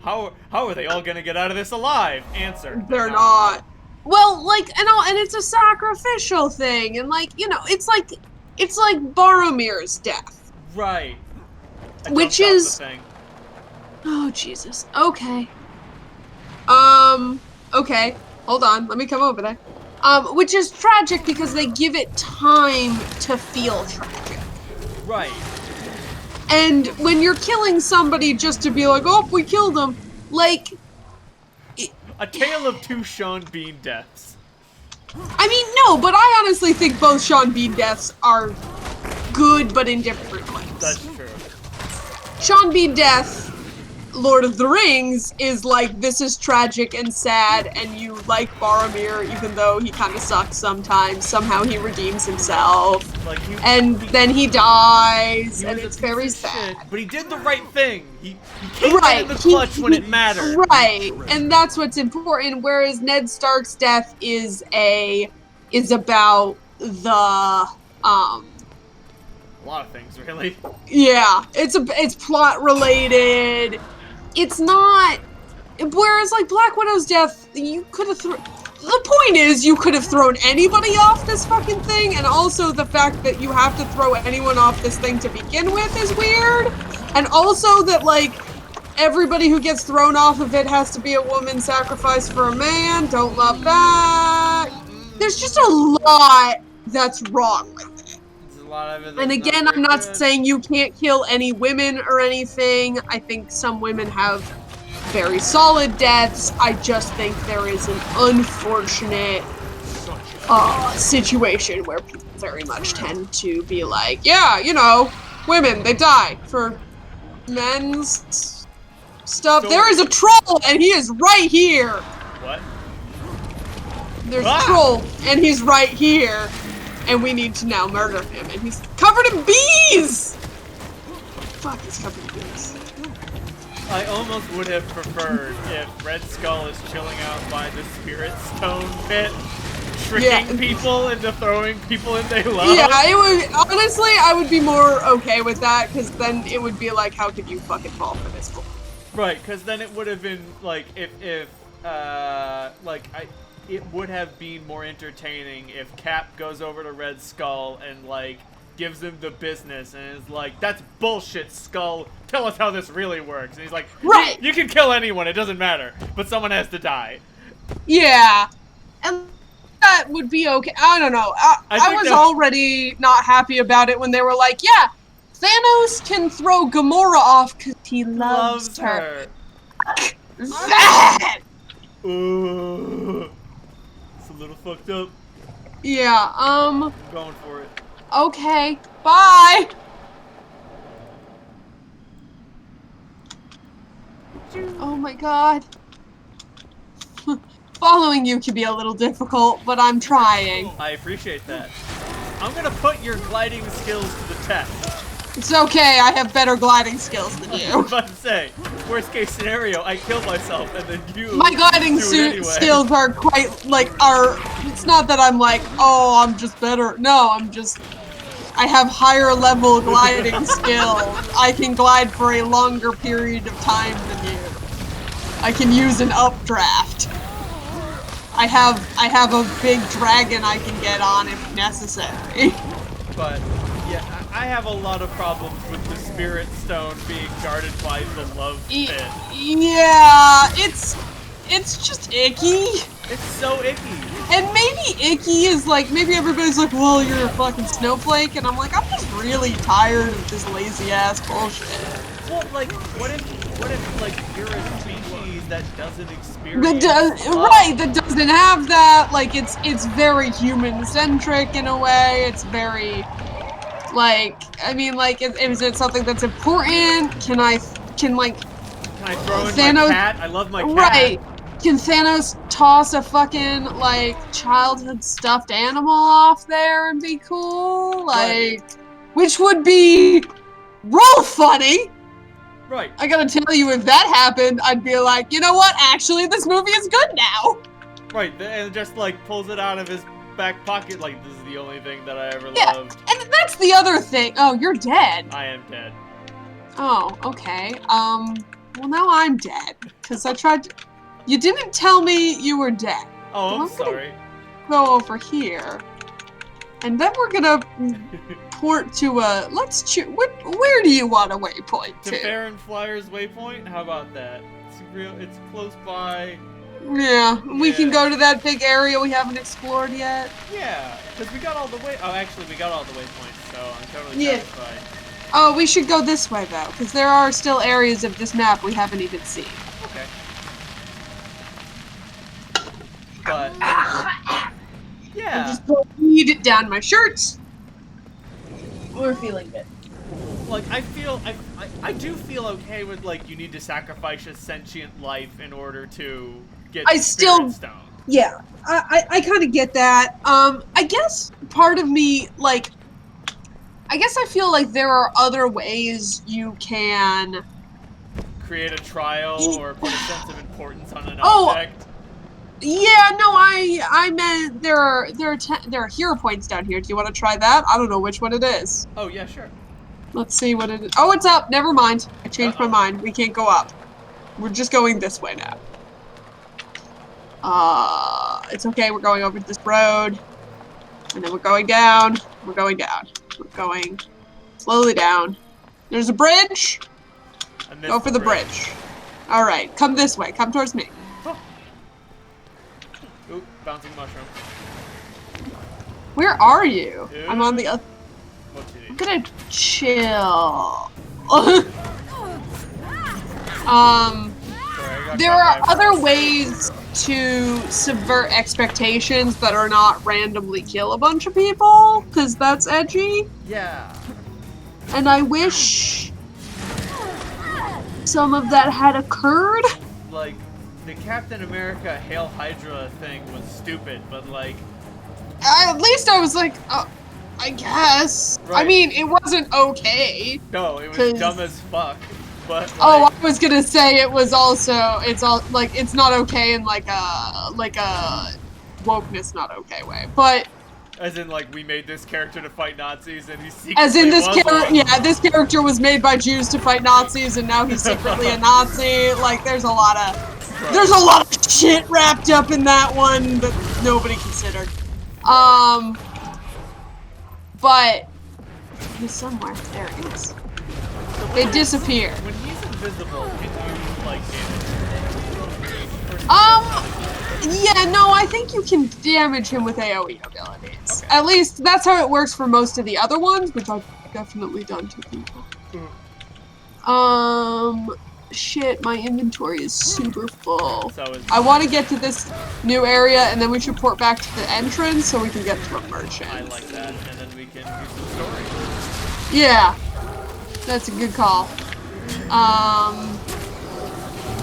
How are they all gonna get out of this alive? Answer. They're not. Well, like, and it's a sacrificial thing, and, like, you know, it's like Boromir's death. Right. Which is... Oh, Jesus. Okay. Okay. Hold on. Let me come over there. Which is tragic because they give it time to feel tragic. Right. And when you're killing somebody just to be like, oh, we killed him, like... A tale of two Sean Bean deaths. I mean, no, but I honestly think both Sean Bean deaths are good, but in different ways. That's true. Sean Bean death, Lord of the Rings, is like, this is tragic and sad, and you like Boromir, even though he kind of sucks sometimes. Somehow he redeems himself, like then he dies, and it's very sad. But he did the right thing. He came out in the clutch when it mattered. Right, and that's what's important. Whereas Ned Stark's death is about the a lot of things, really. Yeah, it's plot related. It's not. Whereas, like, Black Widow's death, you could have thrown. The point is, you could have thrown anybody off this fucking thing, and also the fact that you have to throw anyone off this thing to begin with is weird. And also that, like, everybody who gets thrown off of it has to be a woman sacrificed for a man. Don't love that. There's just a lot that's wrong with it. And again, I'm not saying you can't kill any women or anything. I think some women have very solid deaths. I just think there is an unfortunate situation where people very much tend to be like, yeah, you know, women, they die for men's stuff. There is a troll, and he is right here. What? There's a troll, and he's right here. And we need to now murder him, and he's covered in bees! Fuck, he's covered in bees. I almost would have preferred if Red Skull is chilling out by the Spirit Stone pit, tricking people into throwing people in they love. Yeah, it would, honestly, I would be more okay with that, because then it would be like, how could you fucking fall for this? Right, because then it would have been, like, it would have been more entertaining if Cap goes over to Red Skull and, like, gives him the business and is like, that's bullshit, Skull. Tell us how this really works. And he's like, right. You can kill anyone, it doesn't matter. But someone has to die. Yeah. And that would be okay. I don't know. I was already not happy about it when they were like, yeah, Thanos can throw Gamora off because he loves her. That! Ooh. It's a little fucked up. Yeah, I'm going for it. Okay, bye! Oh my god. Following you can be a little difficult, but I'm trying. I appreciate that. I'm gonna put your gliding skills to the test. It's okay, I have better gliding skills than you. I was about to say, worst case scenario, I kill myself and then you My gliding skills are quite, like, it's not that I'm like, oh, I'm just better. No, I have higher level gliding skills. I can glide for a longer period of time than you. I can use an updraft. I have a big dragon I can get on if necessary. But yeah, I have a lot of problems with the Spirit Stone being guarded by the Love Pit. Yeah, it's just icky. It's so icky. And maybe icky is like, maybe everybody's like, well, you're a fucking snowflake, and I'm like, I'm just really tired of this lazy ass bullshit. Well, like, what if like you're a species that doesn't experience right, that doesn't have that, like, it's very human-centric in a way, it's very, like, I mean, like, is it something that's important? Can I throw in Thanos, my cat? I love my cat. Right. Can Thanos toss a fucking, like, childhood stuffed animal off there and be cool? Like, which would be real funny. Right. I gotta tell you, if that happened, I'd be like, you know what? Actually, this movie is good now. Right, and just, like, pulls it out of his back pocket, like, this is the only thing that I ever loved. And that's the other thing. Oh, you're dead. I am dead. Oh, okay. Well, now I'm dead. Because I tried to... You didn't tell me you were dead. Oh, I'm sorry. Go over here. And then we're gonna port to a... Let's choose... Where do you want a waypoint to? To Baron Flyer's waypoint? How about that? It's close by. Yeah, we can go to that big area we haven't explored yet. Yeah, because we got all the way... Oh, actually, we got all the waypoints, so I'm totally satisfied. Oh, we should go this way, though, because there are still areas of this map we haven't even seen. Okay. But... yeah. I just need it down my shirts. We're feeling good. Like, I do feel okay with, like, you need to sacrifice a sentient life in order to get Spirit Stone. Yeah, I kind of get that. I guess part of me, like, I guess I feel like there are other ways you can create a trial or put a sense of importance on an object. Yeah, no, I meant there are hero points down here. Do you want to try that? I don't know which one it is. Oh yeah, sure. Let's see what it is. Oh, it's up. Never mind. I changed my mind. We can't go up. We're just going this way now. It's okay. We're going over this road, and then we're going down. We're going down. We're going slowly down. There's a bridge. Go for the bridge. All right, come this way. Come towards me. Oop, bouncing mushroom. Where are you? I'm on the other. Whoopsie. I'm gonna chill. There are other ways to subvert expectations that are not randomly kill a bunch of people, because that's edgy. Yeah. And I wish some of that had occurred. Like, the Captain America Hail Hydra thing was stupid, but like... At least I was like, I guess. Right. I mean, it wasn't okay. No, it was dumb as fuck. But like, oh, I was gonna say it was also it's not okay in like a wokeness not okay way, but as in like we made this character to fight Nazis and he secretly as in this was character, one. yeah, this character was made by Jews to fight Nazis, and now he's secretly a Nazi. Like, there's a lot of shit wrapped up in that one that nobody considered. But he's somewhere. There he is. They disappear. When he's invisible, can you like damage him? Yeah, no, I think you can damage him with AoE abilities. Okay. At least that's how it works for most of the other ones, which I've definitely done to people. Shit, my inventory is super full. So is I want to get to this new area, and then we should port back to the entrance so we can get to a merchant. I like that, and then we can do some story. Yeah, that's a good call.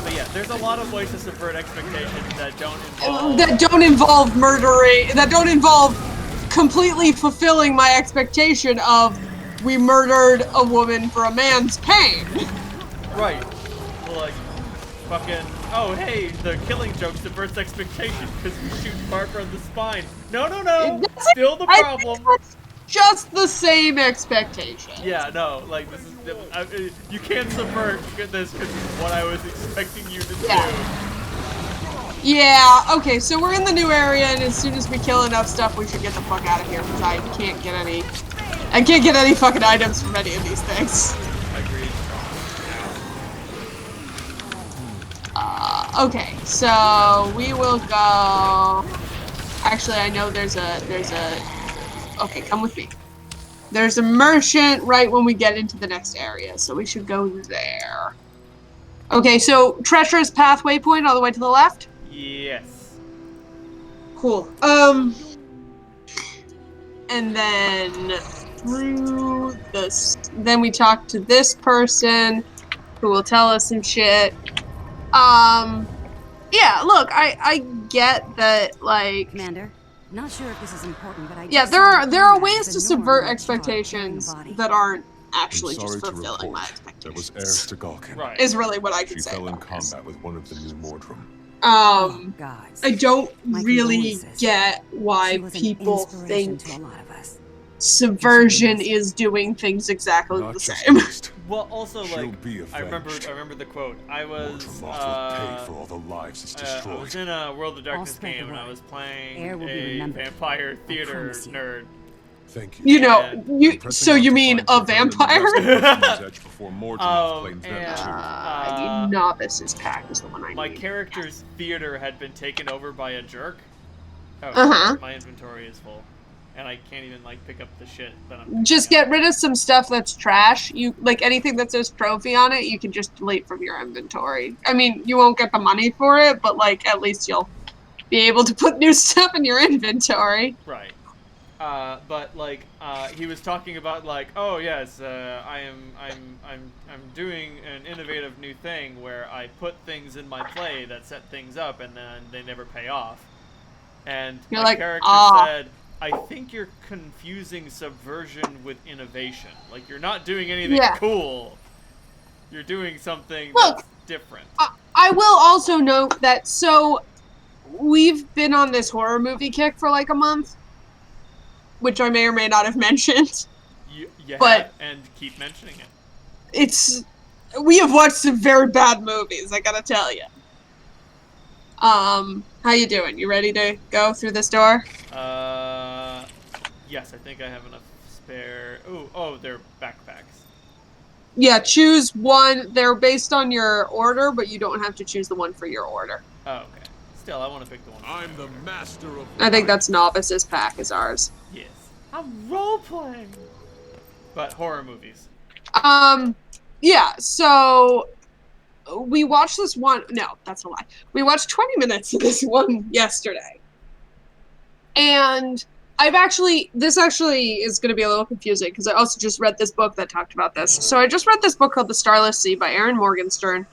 But yeah, there's a lot of ways to subvert expectations that don't involve murdering, that don't involve completely fulfilling my expectation of we murdered a woman for a man's pain. Right. Well, like, fucking, oh hey, the killing joke subverts expectations because we shoot Barbara in the spine. No, still the problem. That's just the same expectation. Yeah, no, like this is, you can't subvert this because it's what I was expecting you to do. Yeah, okay, so we're in the new area, and as soon as we kill enough stuff, we should get the fuck out of here, because I can't get any fucking items from any of these things. Agreed. Okay, so we will go... Actually, I know there's a... Okay, come with me. There's a merchant right when we get into the next area, so we should go there. Okay, so treacherous pathway point all the way to the left? Yes. Cool. And then through this, then we talk to this person who will tell us some shit. Yeah, look, I get that, like... Commander, not sure if this is important, but I yeah, there are ways to subvert expectations that aren't actually just fulfilling my expectations. That was heirs to Galkin. Right. Is really what I can say. She fell in about this. combat with one of the new Mordrum. Guys, I don't my really condolences. get why She was an people inspiration think to a lot of us. subversion is doing things exactly Not the just same. waste. Well, also She'll like be I avenged. remember the quote. I was Mordrum will pay for all the lives it's I destroyed. was in a World of Darkness spread the game and I word. was playing Air will be a remembered. vampire theater promise you. nerd. Thank you. You know, And so you mean a vampire? And Novices pack is the one I My need. character's theater had been taken over by a jerk. Oh, Uh-huh. my inventory is full. And I can't even, like, pick up the shit that I'm Just picking get rid of some stuff that's trash. You like anything that says trophy on it, you can just delete from your inventory. I mean, you won't get the money for it, but like at least you'll be able to put new stuff in your inventory. up. Right. But like, he was talking about like, oh yes, I'm doing an innovative new thing where I put things in my play that set things up and then they never pay off. And You're my like, character "Ah." said, I think you're confusing subversion with innovation. Like, you're not doing anything Yeah. cool. You're doing something Look, that's different. I will also note that, so, we've been on this horror movie kick for like a month, which I may or may not have mentioned. You but- have, and keep mentioning it. We have watched some very bad movies, I gotta tell you. How you doing? You ready to go through this door? Yes, I think I have enough spare. Oh, they're backpacks. Yeah, choose one. They're based on your order, but you don't have to choose the one for your order. Oh, okay. Still, I want to pick the one. I'm the master of I think that's Novice's pack is ours. Yes. I'm role-playing! But horror movies. Yeah, so we watched this one. No, that's a lie. We watched 20 minutes of this one yesterday. And this actually is going to be a little confusing because I also just read this book that talked about this. So I just read this book called The Starless Sea by Aaron Morgenstern,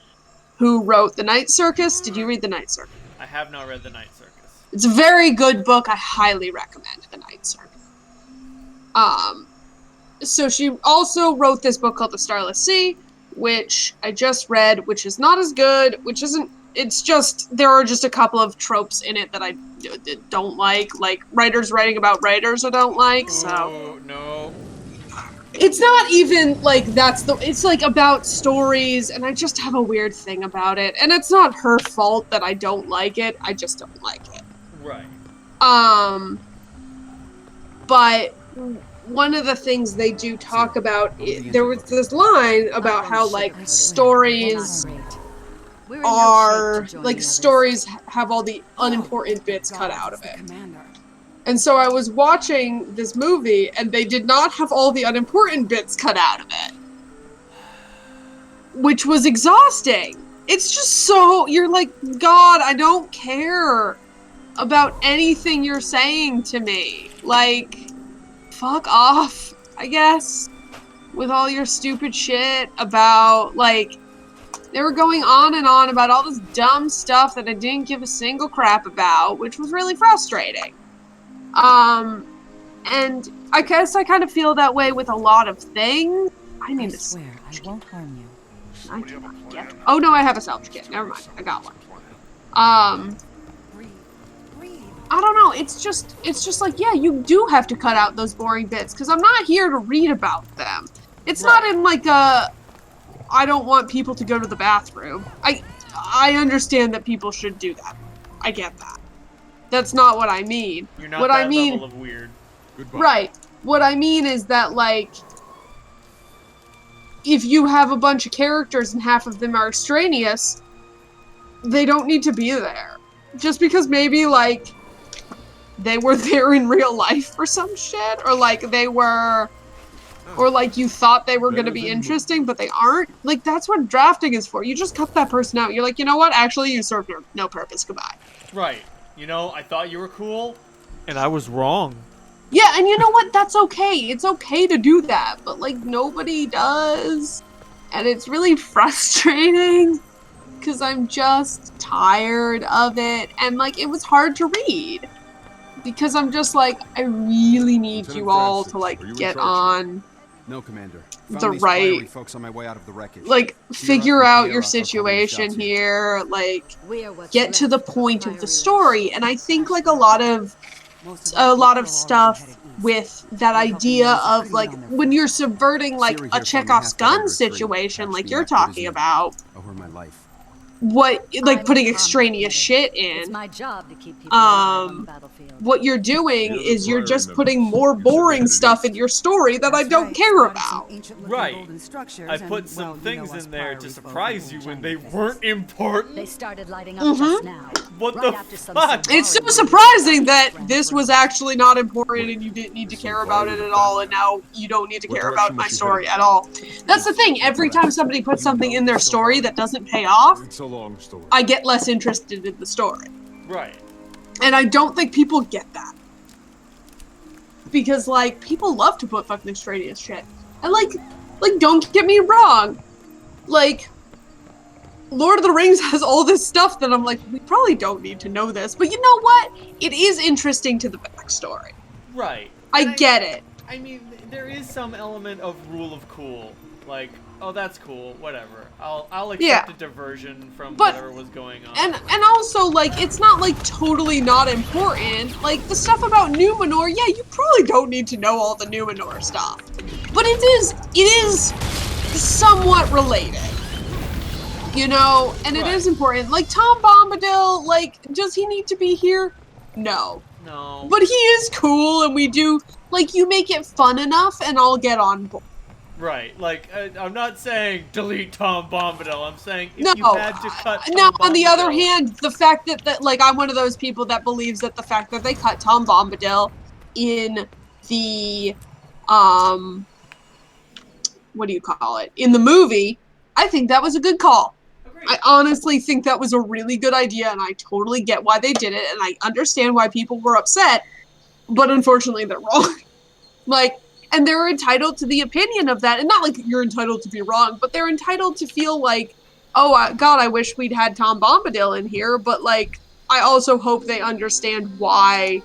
who wrote The Night Circus. Did you read The Night Circus? I have not read The Night Circus. It's a very good book. I highly recommend The Night Circus. So she also wrote this book called The Starless Sea, which I just read, which is not as good, which isn't, it's just, there are just a couple of tropes in it that I don't like writers writing about writers I don't like, so. Oh, no. It's not even like it's like about stories, and I just have a weird thing about it. And it's not her fault that I don't like it, I just don't like it. Right. But one of the things they do talk about, there was this line about how like stories are, like stories have all the unimportant bits cut out of it. And so I was watching this movie, and they did not have all the unimportant bits cut out of it. Which was exhausting. It's just so, you're like, God, I don't care about anything you're saying to me. Like, fuck off, I guess. With all your stupid shit about, like, they were going on and on about all this dumb stuff that I didn't give a single crap about, which was really frustrating. And I guess I kind of feel that way with a lot of things. I need to swear I won't harm you. Oh no, I have a salvage kit. Never mind, I got one. I don't know. It's just like, yeah, you do have to cut out those boring bits because I'm not here to read about them. It's not in like a, I don't want people to go to the bathroom. I understand that people should do that. I get that. That's not what I mean. You're not what that I mean, level of weird. Goodbye. Right. What I mean is that, like, if you have a bunch of characters and half of them are extraneous, they don't need to be there. Just because maybe, like, they were there in real life or some shit, or like they were, or like you thought they were going to be interesting, but they aren't. Like, that's what drafting is for. You just cut that person out. You're like, you know what? Actually, you served no purpose. Goodbye. Right. You know, I thought you were cool, and I was wrong. Yeah, and you know what? That's okay. It's okay to do that, but like nobody does. And it's really frustrating because I'm just tired of it. And like, it was hard to read because I'm just like, I really need Lieutenant you all Francis, to like are you in get charge? on No, Commander. the Found these right, fiery folks on my way out of the wreckage. like, Sierra figure and out Sierra your are calling the situation shots here, like, We're what's get to the left of point of fiery the story. And I think like a lot of stuff with that idea of like when you're subverting like Sierra a here found me Chekhov's halfway under gun a tree, situation patched like me you're up good as talking new. about, Over my life. what like I'm putting a extraneous combat shit medic. It's in, my job to keep people alive on the battlefield. what you're doing You're the is you're prior just in putting them. more You said boring headed stuff in east. your story that I don't care about. Right. I put some things in there to surprise you when they weren't important. They started lighting up just now. What right the after some fuck? It's so Savari surprising that this was actually not important and you didn't need to care about it at all, and now you don't need to What care about direction my was she story headed? at all. That's the thing, every time somebody puts something in their story that doesn't pay off, It's a long story. I get less interested in the story. Right. And I don't think people get that. Because, like, people love to put fucking extraneous shit. And, like, don't get me wrong. Like, Lord of the Rings has all this stuff that I'm like, we probably don't need to know this. But you know what? It is interesting to the backstory. Right. I get it. I mean, there is some element of rule of cool. Like, oh, that's cool, whatever. I'll accept a diversion from whatever was going on. And also, like, it's not, like, totally not important. Like, the stuff about Numenor, yeah, you probably don't need to know all the Numenor stuff. But it is somewhat related. You know? And it is important. Like, Tom Bombadil, like, does he need to be here? No. No. But he is cool, and we do, like, you make it fun enough, and I'll get on board. Right, like, I'm not saying delete Tom Bombadil, I'm saying if No, you had to cut Tom no, on the other Bombadil- hand, the fact that, like, I'm one of those people that believes that the fact that they cut Tom Bombadil in the, what do you call it? In the movie, I think that was a good call. Agreed. I honestly think that was a really good idea, and I totally get why they did it, and I understand why people were upset, but unfortunately they're wrong. Like, and they're entitled to the opinion of that, and not like you're entitled to be wrong, but they're entitled to feel like, oh, God, I wish we'd had Tom Bombadil in here, but, like, I also hope they understand why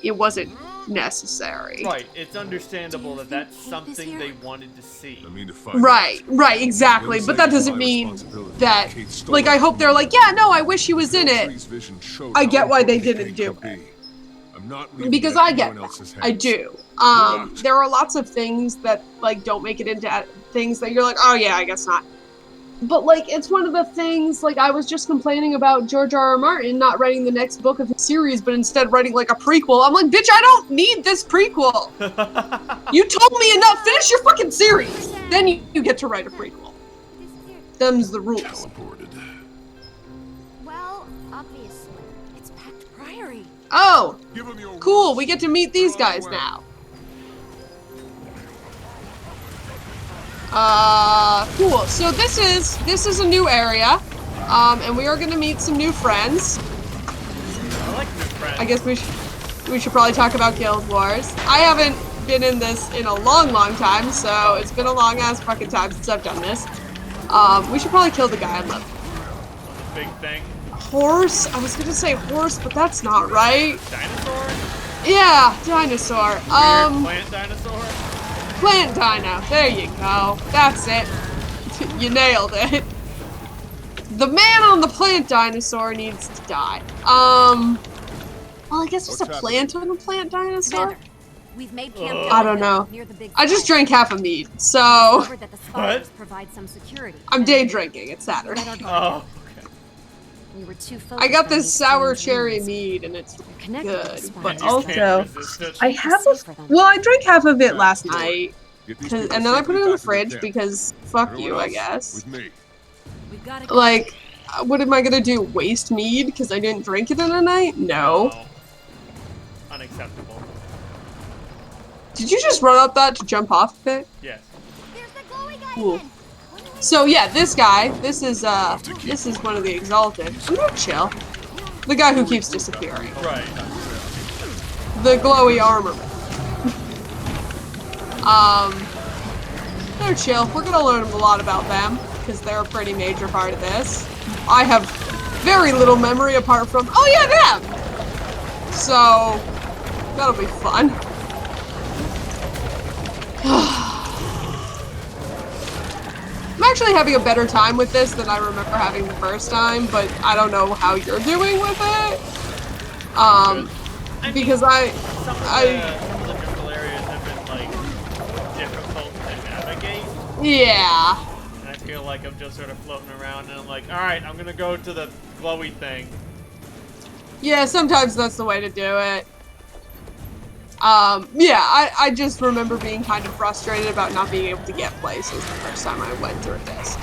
it wasn't necessary. Right, it's understandable that that's something they wanted to see. I mean to find Right, out. right, exactly. Then But say that it's doesn't my mean responsibility. that, Kate stole like, it I hope from they're me. like, yeah, no, I wish he was in it. Tree's vision showed I how get why they important didn't Kate do could it. be. I'm not leaving Because it in I get anyone else's that. I hands. do. not? There are lots of things that, like, don't make it into things that you're like, oh yeah, I guess not. But, like, it's one of the things, like, I was just complaining about George R.R. Martin not writing the next book of his series, but instead writing, like, a prequel. I'm like, bitch, I don't need this prequel. You told me enough. Finish your fucking series. Then you get to write a prequel. Them's the rules. Teleported. Well, obviously, it's Pact Priory. Oh, Give 'em your cool. words. We get to meet these They're on guys their way. now. Cool. So this is a new area, and we are gonna meet some new friends. I like new friends. I guess we should probably talk about Guild Wars. I haven't been in this in a long time, so it's been a long ass fucking time since I've done this. We should probably kill the guy on the Big thing. horse. I was gonna say horse, but that's not right. Dinosaur? Yeah, dinosaur. Weird plant dinosaur? Plant dino. There you go. That's it. You nailed it. The man on the plant dinosaur needs to die. Well, I guess there's a What's plant on a plant dinosaur. Commander, we've made camp I don't know. near the big I just fire. drank half a mead, so Discovered that the spires What? provide some security. I'm day drinking. It's Saturday. Let our guard Oh, okay. We were too I focused got on this these sour strange cherry ruins. mead, and it's Connected to the good. spires. But And you also, can't resist it. I have well, I drank half of it last night, Get these 'cause- people and then I put safely it in the back to their fridge camp. because fuck Everyone you, I else, guess. With me. We've got to Like, what am I gonna do? Waste mead because I didn't drink it in a night? No. Unacceptable. Did you just run up that to jump off of it? Yes. There's the glowy guy Cool. again. So yeah, this guy, this is one of the Exalted. I'm gonna chill. The guy who keeps disappearing. Right. The glowy armor. They're chill. We're gonna learn a lot about them, because they're a pretty major part of this. I have very little memory apart from, oh yeah, them! So, that'll be fun. I'm actually having a better time with this than I remember having the first time, but I don't know how you're doing with it. Because Some of the difficult areas have been, like, difficult to navigate. Yeah. And I feel like I'm just sort of floating around and I'm like, alright, I'm gonna go to the glowy thing. Yeah, sometimes that's the way to do it. Yeah, I just remember being kind of frustrated about not being able to get places the first time I went through this.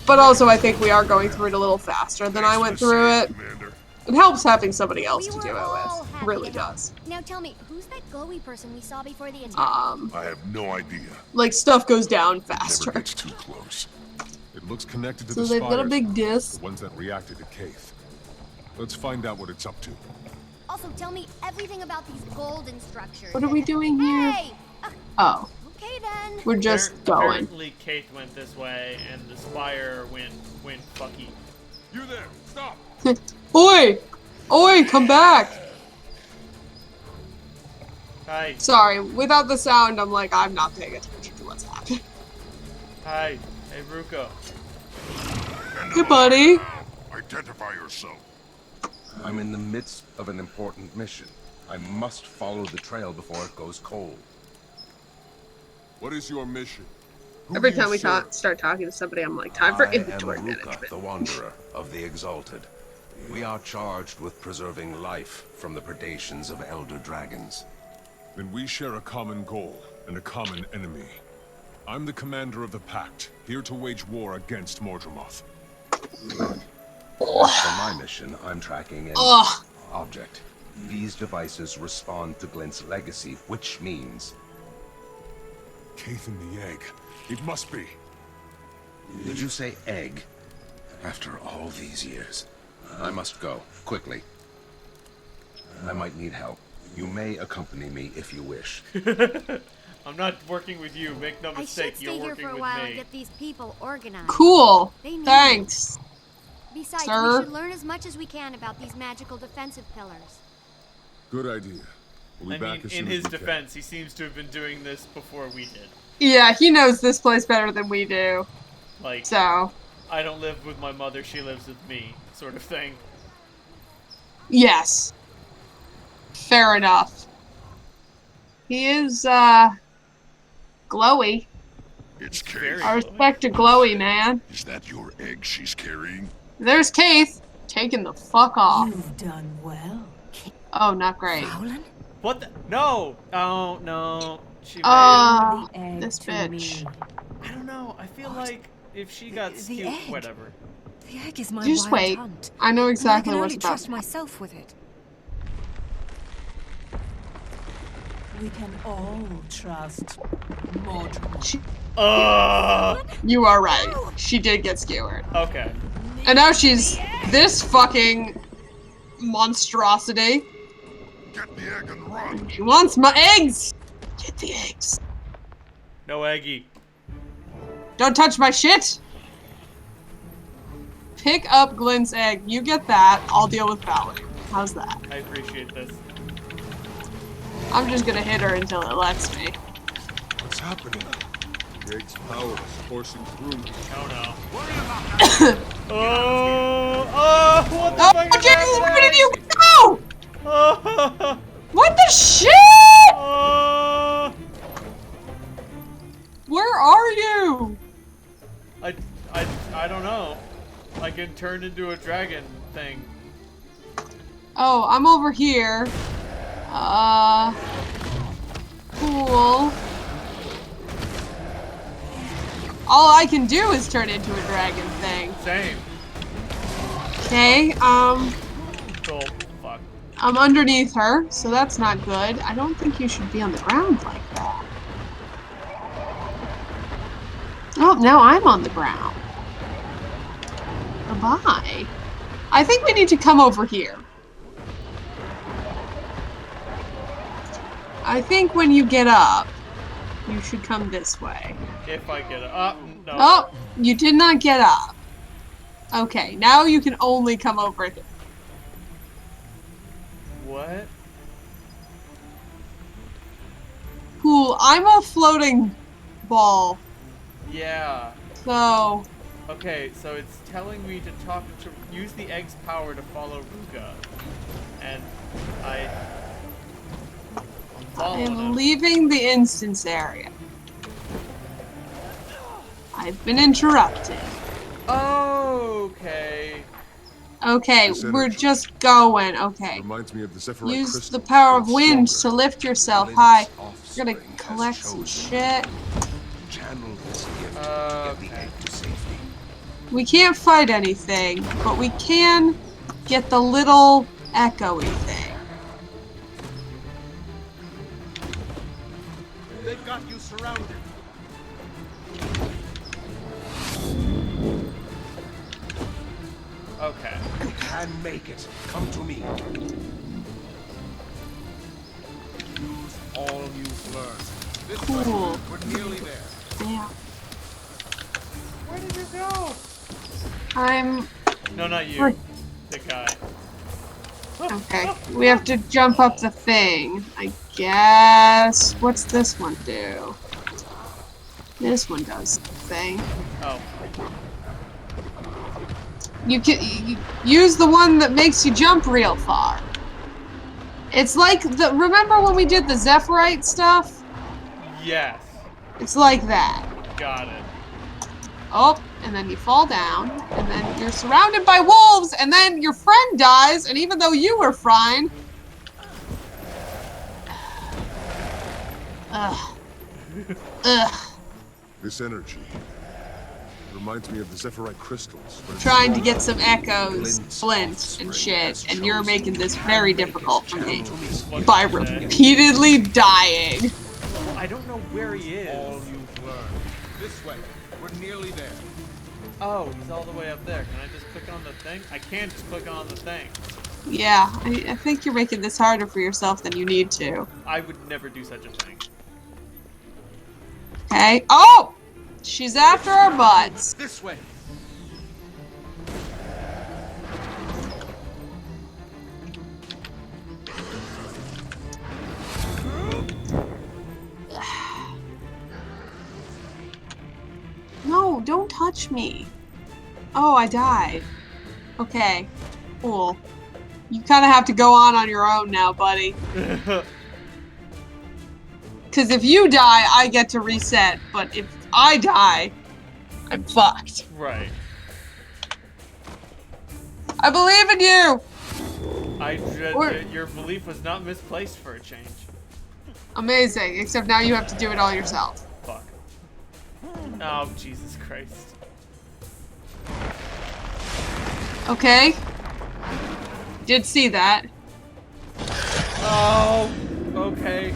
But also, I think we are going through it a little faster than I went through it. Commander. It helps having somebody else We to were do it all with. happy Really to help. does. Now tell me, who's that glowy person we saw before the attack? I have no idea. Like, stuff goes down Never faster. gets too close. It looks connected to So the they've got a spires, big disc. the ones that reacted to Kaith. Let's find out what it's up to. Also, tell me everything about these golden structures. What are we doing here? Hey! Oh, Okay then. we're just going. Apparently Kate went this way and the spire went fucky. You there! Stop! Oi! Oi, come back! Hi. Sorry, without the sound, I'm like, I'm not paying attention to what's happening. Hi. Hey, Ruko. Hey, buddy. Identify yourself. I'm in the midst of an important mission. I must follow the trail before it goes cold. What is your mission? Who Every do you time we serve? start talking to somebody, I'm like, time for I inventory am Ruka, management. the Wanderer of the Exalted. We are charged with preserving life from the predations of elder dragons. Then we share a common goal and a common enemy. I'm the commander of the Pact, here to wage war against Mordremoth. For my mission, I'm tracking an Ugh. object. These devices respond to Glint's legacy, which means... Kaith in the egg. It must be. Did you say egg? After all these years. I must go, quickly. I might need help. You may accompany me if you wish. I'm not working with you. Make no I should mistake, stay you're here working for a with while and me. get these people organized. Cool. They need Thanks. Besides, Sir? we should learn as much as we can about these magical defensive pillars. Good idea. We'll be I back mean, as in soon as his we can. defense, he seems to have been doing this before we did. Yeah, he knows this place better than we do. Like, So, I don't live with my mother, she lives with me, sort of thing. yes. Fair enough. He is, glowy. It's Very Kate. I respect a glowy man. Is that your egg she's carrying? There's Keith, taking the fuck off. You've done well. Oh, not great. Fowlin? What the? No! Oh, no. She Ah, the egg this to bitch. me. I don't know. I feel like if she got The skewed, egg? whatever. The egg is my Just wild wait. hunt. I know And exactly I can what's only about. trust myself with it. We can all trust Mortimer. You are right. She did get skewered. Okay. And now she's this fucking monstrosity. Get the egg and run. She wants my eggs! Get the eggs. No Eggy. Don't touch my shit! Pick up Glenn's egg. You get that. I'll deal with Valerie. How's that? I appreciate this. I'm just gonna hit her until it lets me. What's happening? The egg's power is coursing through. Oh no. Oh, what the Oh, fuck is Jesus, where did happening? you go? Oh, What the shit? oh. Where are you? I don't know. I can turn into a dragon thing. Oh, I'm over here. Cool. All I can do is turn into a dragon thing. Same. Okay, Cool. Fuck. I'm underneath her, so that's not good. I don't think you should be on the ground like that. Oh, now I'm on the ground. Bye-bye. I think we need to come over here. I think when you get up, you should come this way. If I get up. No. Oh, you did not get up. Okay, now you can only come over here. What? Cool, I'm a floating ball, Yeah. so... Okay, so it's telling me to use the egg's power to follow Ruga. And I'm I following am him. leaving the instance area. I've been interrupted. Okay. Okay, This we're energy just going. Okay. reminds me of the Zephyrite Use crystals, the power but of wind stronger. to lift yourself Lynn's high. We're gonna offspring has collect some chosen. shit. Channel this gift to get the egg to safety. We can't fight anything, but we can get the little echoey thing. They've got you surrounded. Okay. You can make it. Come to me. Use all you've learned. This way. Cool. We're nearly there. Yeah. Where did you go? I'm... No, not you. Where- The guy. Okay. We have to jump up the thing. I guess... What's this one do? This one does the thing. Oh. You can use the one that makes you jump real far. It's like the... Remember when we did the Zephyrite stuff? Yes. It's like that. Got it. Oh, and then you fall down, and then you're surrounded by wolves, and then your friend dies, and even though you were fine... Ugh. Ugh. This energy reminds me of the Zephyrite crystals. but it's Trying to stronger. get some echoes, flint, and shit, and you're making this very difficult for me by repeatedly dying. Well, I don't know where he All is. you've learned. This way. We're nearly there. Oh, he's all the way up there. Can I just click on the thing? I can just click on the thing. Yeah, I think you're making this harder for yourself than you need to. I would never do such a thing. Okay. Oh! She's after our butts. This way. Watch me. Oh, I died. Okay. Cool. You kind of have to go on your own now, buddy. Because if you die, I get to reset. But if I die, I'm fucked. Right. I believe in you! Your belief was not misplaced for a change. Amazing. Except now you have to do it all yourself. Fuck. Oh, Jesus Christ. Okay. Did see that. Oh, okay.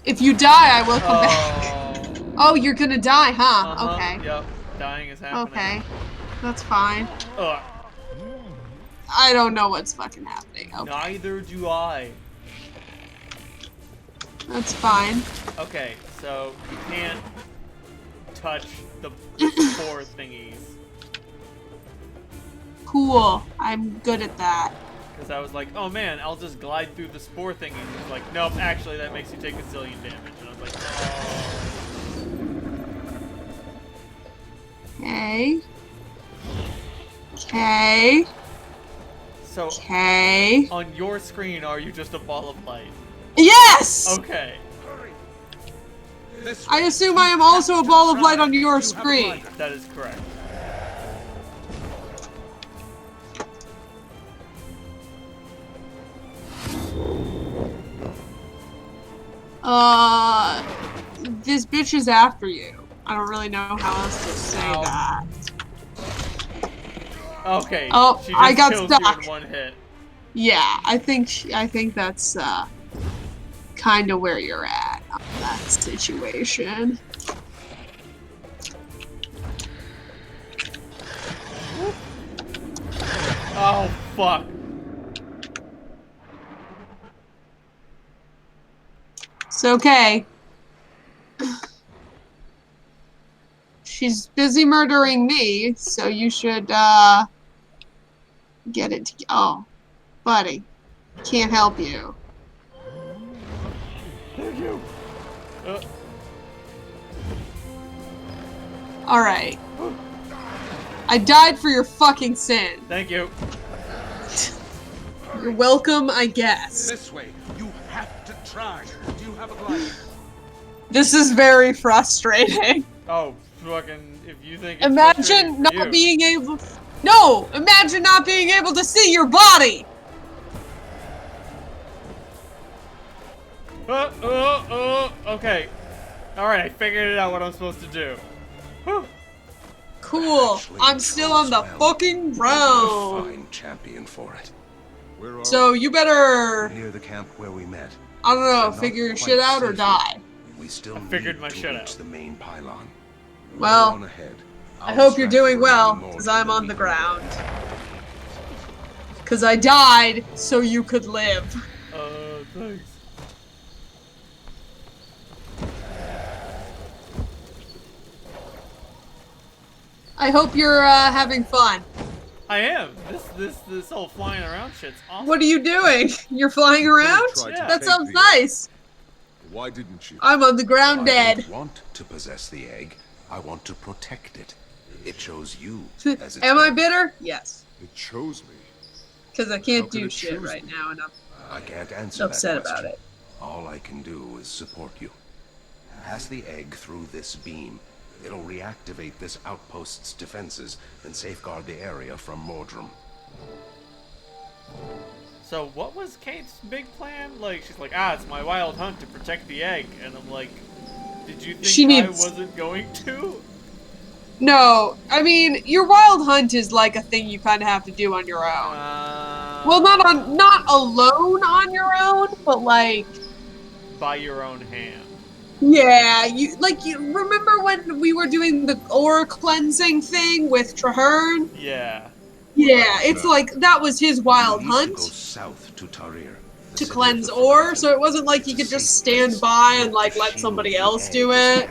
If you die, I will come back. Oh, you're gonna die, huh? Okay. Yep. Dying is happening. Okay. That's fine. Ugh. I don't know what's fucking happening. Okay. Neither do I. That's fine. Okay, so you can't touch the spore thingies. Cool. I'm good at that. Because I was like, oh man, I'll just glide through the spore thingies. It's like, nope, actually that makes you take a zillion damage. And I was like, oh. Okay. Okay. So, okay. On your screen, are you just a ball of light? Yes! Okay. I assume I am also a ball of light on your screen. That is correct. This bitch is after you. I don't really know how else to say that. Okay. Oh, she just I got kills stuck. you in one hit. Yeah, I think that's kind of where you're at on that situation. Oh fuck. It's okay. She's busy murdering me, so you should get it to oh, buddy. Can't help you. Thank you. Alright. I died for your fucking sin. Thank you. You're welcome, I guess. This way. You have to try. Do you have a glider? This is very frustrating. Oh, fucking, if you think it's Imagine not being able... No! Imagine not being able to see your body! Okay. Alright, I figured it out what I'm supposed to do. Whew. Cool. I'm still on the fucking ground. Fine champion for it. So you better... Near the camp where we met. I don't know, figure your shit out or die. We still figured my shit out. The main pylon. Well, I hope you're doing well, because I'm on the ground. Because I died so you could live. Thanks. I hope you're having fun. I am. This whole flying around shit's awesome. What are you doing? You're flying around? Yeah. That sounds nice. Why didn't you? I'm on the ground dead. I don't want to possess the egg. I want to protect it. It chose you as its Am I egg. bitter? Yes. It chose me. Because I How can't could do it shit choose right me? now, and I'm I can't answer upset that question. about it. All I can do is support you. Pass the egg through this beam. It'll reactivate this outpost's defenses and safeguard the area from Mordrum. So what was Kate's big plan? Like, she's like, it's my wild hunt to protect the egg. And I'm like, did you think I wasn't going to? No, I mean, your wild hunt is like a thing you kind of have to do on your own. Well, not alone on your own, but like... By your own hand. Yeah, you remember when we were doing the ore cleansing thing with Traherne? Yeah. Yeah, it's like that was his wild hunt Go south to Tarir. to cleanse ore, so it wasn't like he could just stand by and like let somebody else do it.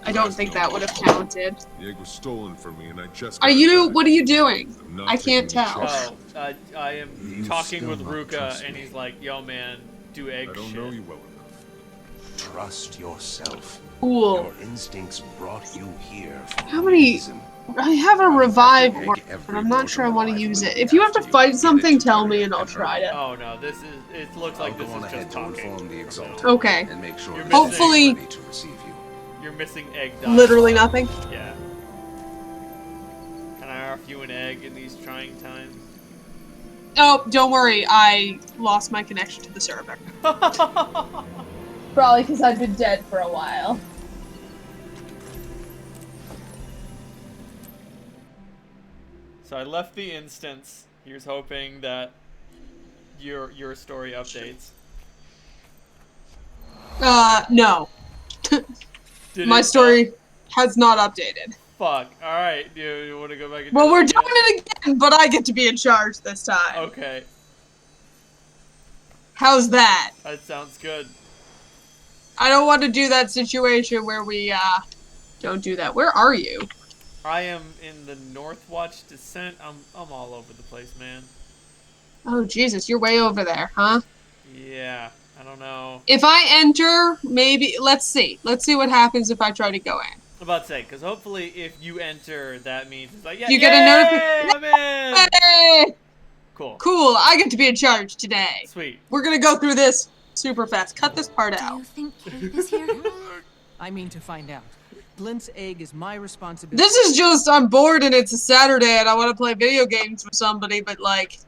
I don't think that would have counted. The egg was stolen from me, and I just. What are you doing? I can't tell. Oh, I am talking with Ruka, and he's like, "Yo, man, do egg shit." I don't know you well enough. Trust yourself. Cool. Your instincts brought you here for How a many? reason. I have a revive Egg word, every but I'm not sure I want to mortal use alive it. If you have to after fight get it something, to tell me Tyrion and I'll and try hurry. to. Oh no, this is. It looks like I'll this go on is ahead just to talking. inform the Exalted Okay. and make sure You're the missing- Hopefully- is ready to receive you. You're missing egg dialogue. Literally nothing. Yeah. Can I offer you an egg in these trying times? Oh, don't worry. I lost my connection to the server. Probably because I've been dead for a while. So I left the instance. Here's hoping that your story updates. No. Did My it story has not updated. Fuck. All right. You want to go back and Well, do we're it again? doing it again, but I get to be in charge this time. Okay. How's that? That sounds good. I don't want to do that situation where we, don't do that. Where are you? I am in the Northwatch Descent. I'm all over the place, man. Oh, Jesus, you're way over there, huh? Yeah. I don't know. If I enter, maybe, let's see. Let's see what happens if I try to go in. I'm about to say, because hopefully if you enter, that means it's like, yeah, You get a notification. I'm in! Hey! Cool. Cool, I get to be in charge today. Sweet. We're gonna go through this super fast. Cut this part Do out. you think Kate is here? I mean to find out. Blint's egg is my responsibility. This is just, I'm bored and it's a Saturday and I want to play video games with somebody, but like...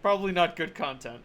Probably not good content.